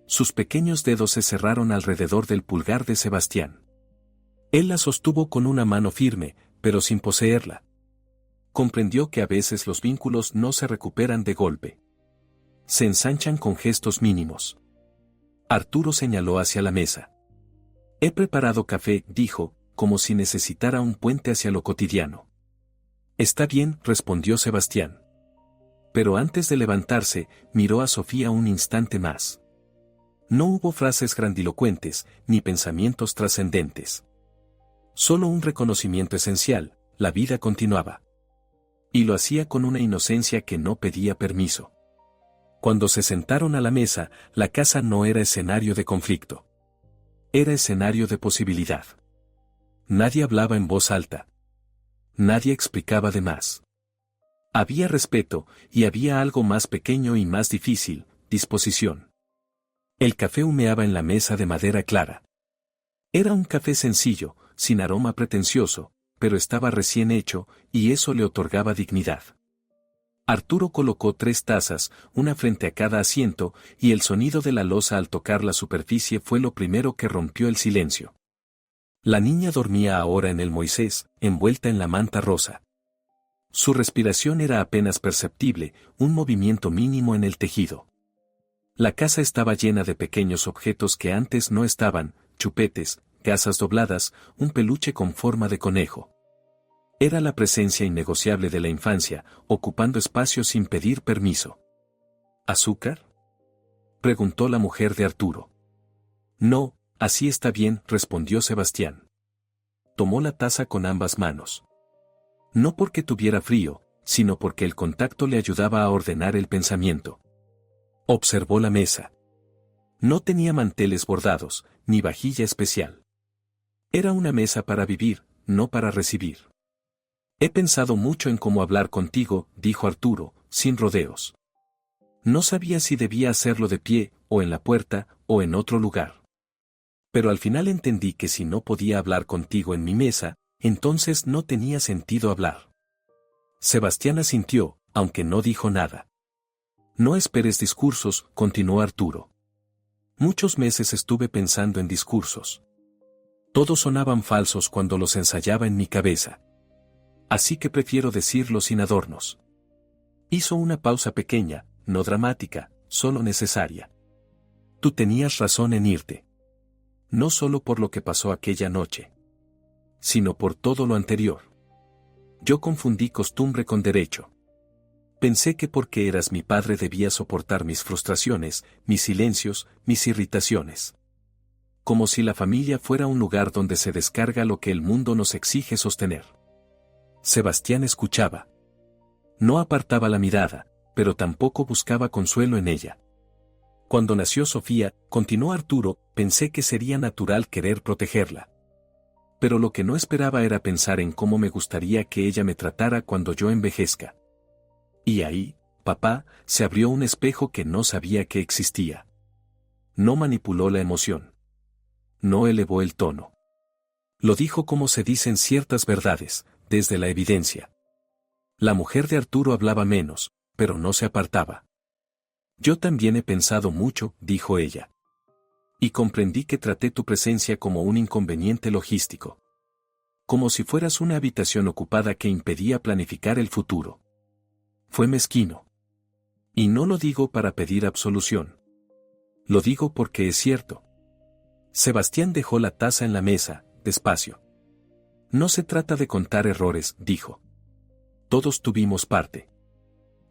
Sus pequeños dedos se cerraron alrededor del pulgar de Sebastián. Él la sostuvo con una mano firme, pero sin poseerla. Comprendió que a veces los vínculos no se recuperan de golpe. Se ensanchan con gestos mínimos. Arturo señaló hacia la mesa. He preparado café, dijo, como si necesitara un puente hacia lo cotidiano. Está bien, respondió Sebastián. Pero antes de levantarse, miró a Sofía un instante más. No hubo frases grandilocuentes, ni pensamientos trascendentes. Solo un reconocimiento esencial, la vida continuaba. Y lo hacía con una inocencia que no pedía permiso. Cuando se sentaron a la mesa, la casa no era escenario de conflicto. Era escenario de posibilidad. Nadie hablaba en voz alta. Nadie explicaba de más. Había respeto, y había algo más pequeño y más difícil, disposición. El café humeaba en la mesa de madera clara. Era un café sencillo, sin aroma pretencioso, pero estaba recién hecho, y eso le otorgaba dignidad. Arturo colocó 3 tazas, una frente a cada asiento, y el sonido de la loza al tocar la superficie fue lo primero que rompió el silencio. La niña dormía ahora en el Moisés, envuelta en la manta rosa. Su respiración era apenas perceptible, un movimiento mínimo en el tejido. La casa estaba llena de pequeños objetos que antes no estaban, chupetes, gasas dobladas, un peluche con forma de conejo. Era la presencia innegociable de la infancia, ocupando espacio sin pedir permiso. ¿Azúcar?, preguntó la mujer de Arturo. No, así está bien, respondió Sebastián. Tomó la taza con ambas manos. No porque tuviera frío, sino porque el contacto le ayudaba a ordenar el pensamiento. Observó la mesa. No tenía manteles bordados, ni vajilla especial. Era una mesa para vivir, no para recibir. He pensado mucho en cómo hablar contigo, dijo Arturo, sin rodeos. No sabía si debía hacerlo de pie, o en la puerta, o en otro lugar. Pero al final entendí que si no podía hablar contigo en mi mesa, entonces no tenía sentido hablar. Sebastián asintió, aunque no dijo nada. No esperes discursos, continuó Arturo. Muchos meses estuve pensando en discursos. Todos sonaban falsos cuando los ensayaba en mi cabeza. Así que prefiero decirlo sin adornos. Hizo una pausa pequeña, no dramática, solo necesaria. Tú tenías razón en irte. No solo por lo que pasó aquella noche, sino por todo lo anterior. Yo confundí costumbre con derecho. Pensé que porque eras mi padre debía soportar mis frustraciones, mis silencios, mis irritaciones. Como si la familia fuera un lugar donde se descarga lo que el mundo nos exige sostener. Sebastián escuchaba. No apartaba la mirada, pero tampoco buscaba consuelo en ella. Cuando nació Sofía, continuó Arturo, pensé que sería natural querer protegerla. Pero lo que no esperaba era pensar en cómo me gustaría que ella me tratara cuando yo envejezca. Y ahí, papá, se abrió un espejo que no sabía que existía. No manipuló la emoción. No elevó el tono. Lo dijo como se dicen ciertas verdades, desde la evidencia. La mujer de Arturo hablaba menos, pero no se apartaba. Yo también he pensado mucho, dijo ella. Y comprendí que traté tu presencia como un inconveniente logístico. Como si fueras una habitación ocupada que impedía planificar el futuro. Fue mezquino. Y no lo digo para pedir absolución. Lo digo porque es cierto. Sebastián dejó la taza en la mesa, despacio. No se trata de contar errores, dijo. Todos tuvimos parte.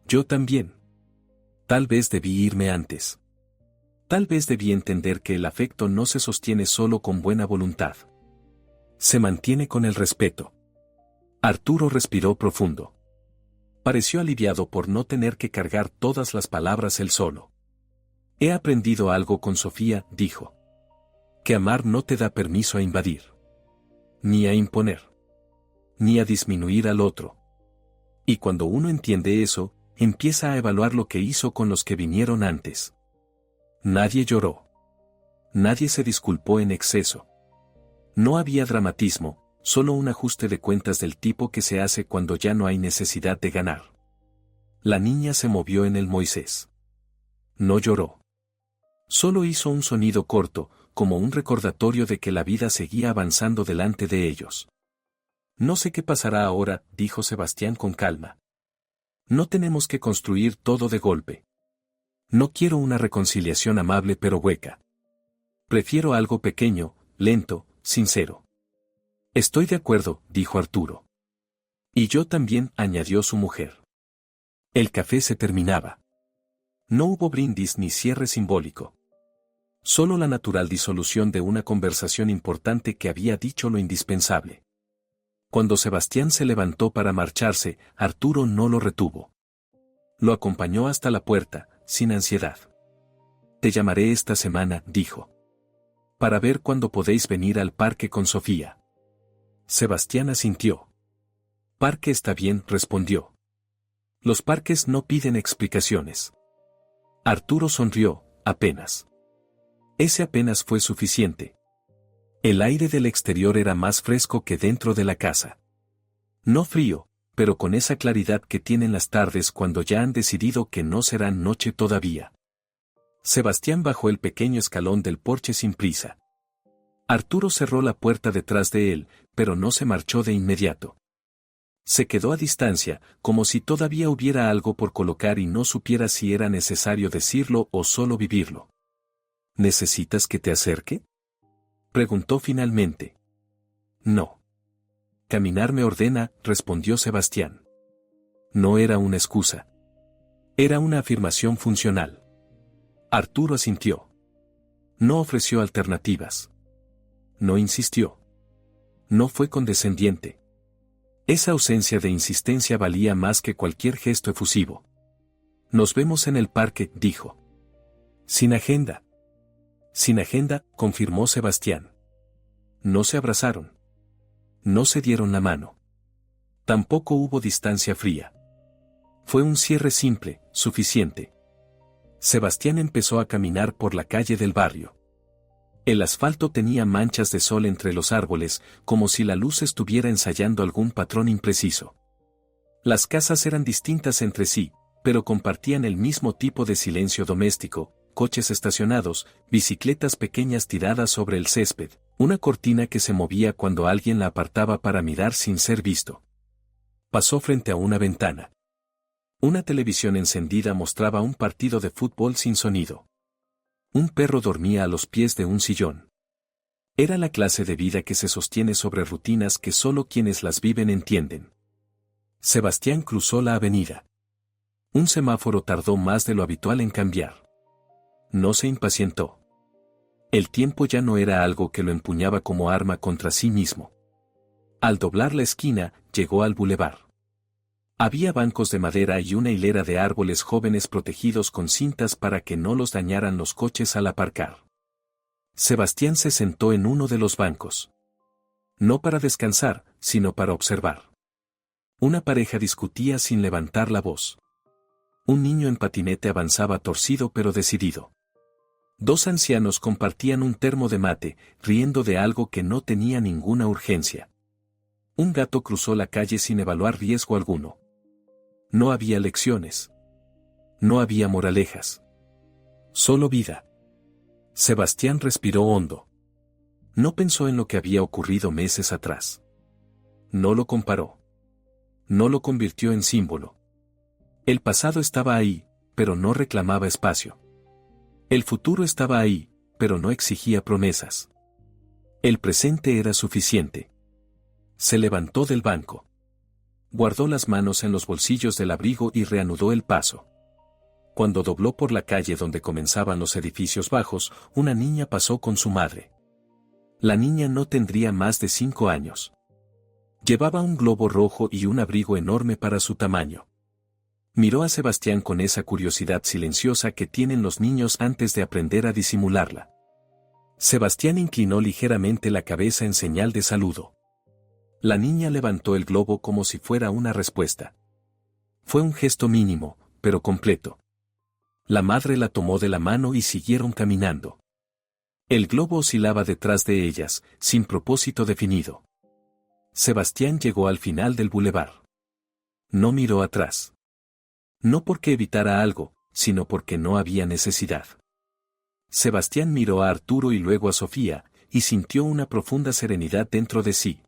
Yo también. Tal vez debí irme antes. Tal vez debí entender que el afecto no se sostiene solo con buena voluntad. Se mantiene con el respeto. Arturo respiró profundo. Pareció aliviado por no tener que cargar todas las palabras él solo. He aprendido algo con Sofía, dijo. Que amar no te da permiso a invadir. Ni a imponer. Ni a disminuir al otro. Y cuando uno entiende eso, empieza a evaluar lo que hizo con los que vinieron antes. Nadie lloró. Nadie se disculpó en exceso. No había dramatismo, solo un ajuste de cuentas del tipo que se hace cuando ya no hay necesidad de ganar. La niña se movió en el Moisés. No lloró. Solo hizo un sonido corto, como un recordatorio de que la vida seguía avanzando delante de ellos. No sé qué pasará ahora, dijo Sebastián con calma. No tenemos que construir todo de golpe. No quiero una reconciliación amable pero hueca. Prefiero algo pequeño, lento, sincero. Estoy de acuerdo, dijo Arturo. Y yo también, añadió su mujer. El café se terminaba. No hubo brindis ni cierre simbólico. Solo la natural disolución de una conversación importante que había dicho lo indispensable. Cuando Sebastián se levantó para marcharse, Arturo no lo retuvo. Lo acompañó hasta la puerta, sin ansiedad. Te llamaré esta semana, dijo. Para ver cuándo podéis venir al parque con Sofía. Sebastián asintió. Parque está bien, respondió. Los parques no piden explicaciones. Arturo sonrió, apenas. Ese apenas fue suficiente. El aire del exterior era más fresco que dentro de la casa. No frío, pero con esa claridad que tienen las tardes cuando ya han decidido que no será noche todavía. Sebastián bajó el pequeño escalón del porche sin prisa. Arturo cerró la puerta detrás de él, pero no se marchó de inmediato. Se quedó a distancia, como si todavía hubiera algo por colocar y no supiera si era necesario decirlo o solo vivirlo. ¿Necesitas que te acerque?, preguntó finalmente. No. Caminar me ordena, respondió Sebastián. No era una excusa. Era una afirmación funcional. Arturo asintió. No ofreció alternativas. No insistió. No fue condescendiente. Esa ausencia de insistencia valía más que cualquier gesto efusivo. Nos vemos en el parque, dijo. Sin agenda. Sin agenda, confirmó Sebastián. No se abrazaron. No se dieron la mano. Tampoco hubo distancia fría. Fue un cierre simple, suficiente. Sebastián empezó a caminar por la calle del barrio. El asfalto tenía manchas de sol entre los árboles, como si la luz estuviera ensayando algún patrón impreciso. Las casas eran distintas entre sí, pero compartían el mismo tipo de silencio doméstico, coches estacionados, bicicletas pequeñas tiradas sobre el césped, una cortina que se movía cuando alguien la apartaba para mirar sin ser visto. Pasó frente a una ventana. Una televisión encendida mostraba un partido de fútbol sin sonido. Un perro dormía a los pies de un sillón. Era la clase de vida que se sostiene sobre rutinas que solo quienes las viven entienden. Sebastián cruzó la avenida. Un semáforo tardó más de lo habitual en cambiar. No se impacientó. El tiempo ya no era algo que lo empuñaba como arma contra sí mismo. Al doblar la esquina, llegó al bulevar. Había bancos de madera y una hilera de árboles jóvenes protegidos con cintas para que no los dañaran los coches al aparcar. Sebastián se sentó en uno de los bancos. No para descansar, sino para observar. Una pareja discutía sin levantar la voz. Un niño en patinete avanzaba torcido pero decidido. Dos ancianos compartían un termo de mate, riendo de algo que no tenía ninguna urgencia. Un gato cruzó la calle sin evaluar riesgo alguno. No había lecciones. No había moralejas. Solo vida. Sebastián respiró hondo. No pensó en lo que había ocurrido meses atrás. No lo comparó. No lo convirtió en símbolo. El pasado estaba ahí, pero no reclamaba espacio. El futuro estaba ahí, pero no exigía promesas. El presente era suficiente. Se levantó del banco. Guardó las manos en los bolsillos del abrigo y reanudó el paso. Cuando dobló por la calle donde comenzaban los edificios bajos, una niña pasó con su madre. La niña no tendría más de 5 años. Llevaba un globo rojo y un abrigo enorme para su tamaño. Miró a Sebastián con esa curiosidad silenciosa que tienen los niños antes de aprender a disimularla. Sebastián inclinó ligeramente la cabeza en señal de saludo. La niña levantó el globo como si fuera una respuesta. Fue un gesto mínimo, pero completo. La madre la tomó de la mano y siguieron caminando. El globo oscilaba detrás de ellas, sin propósito definido. Sebastián llegó al final del bulevar. No miró atrás. No porque evitara algo, sino porque no había necesidad. Sebastián miró a Arturo y luego a Sofía, y sintió una profunda serenidad dentro de sí.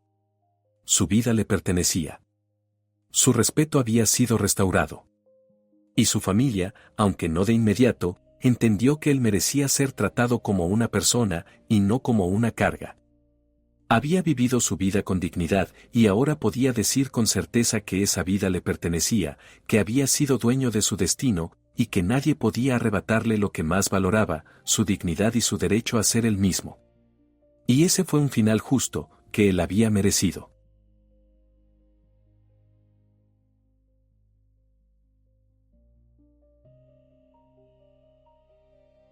Su vida le pertenecía. Su respeto había sido restaurado. Y su familia, aunque no de inmediato, entendió que él merecía ser tratado como una persona, y no como una carga. Había vivido su vida con dignidad y ahora podía decir con certeza que esa vida le pertenecía, que había sido dueño de su destino, y que nadie podía arrebatarle lo que más valoraba, su dignidad y su derecho a ser él mismo. Y ese fue un final justo, que él había merecido.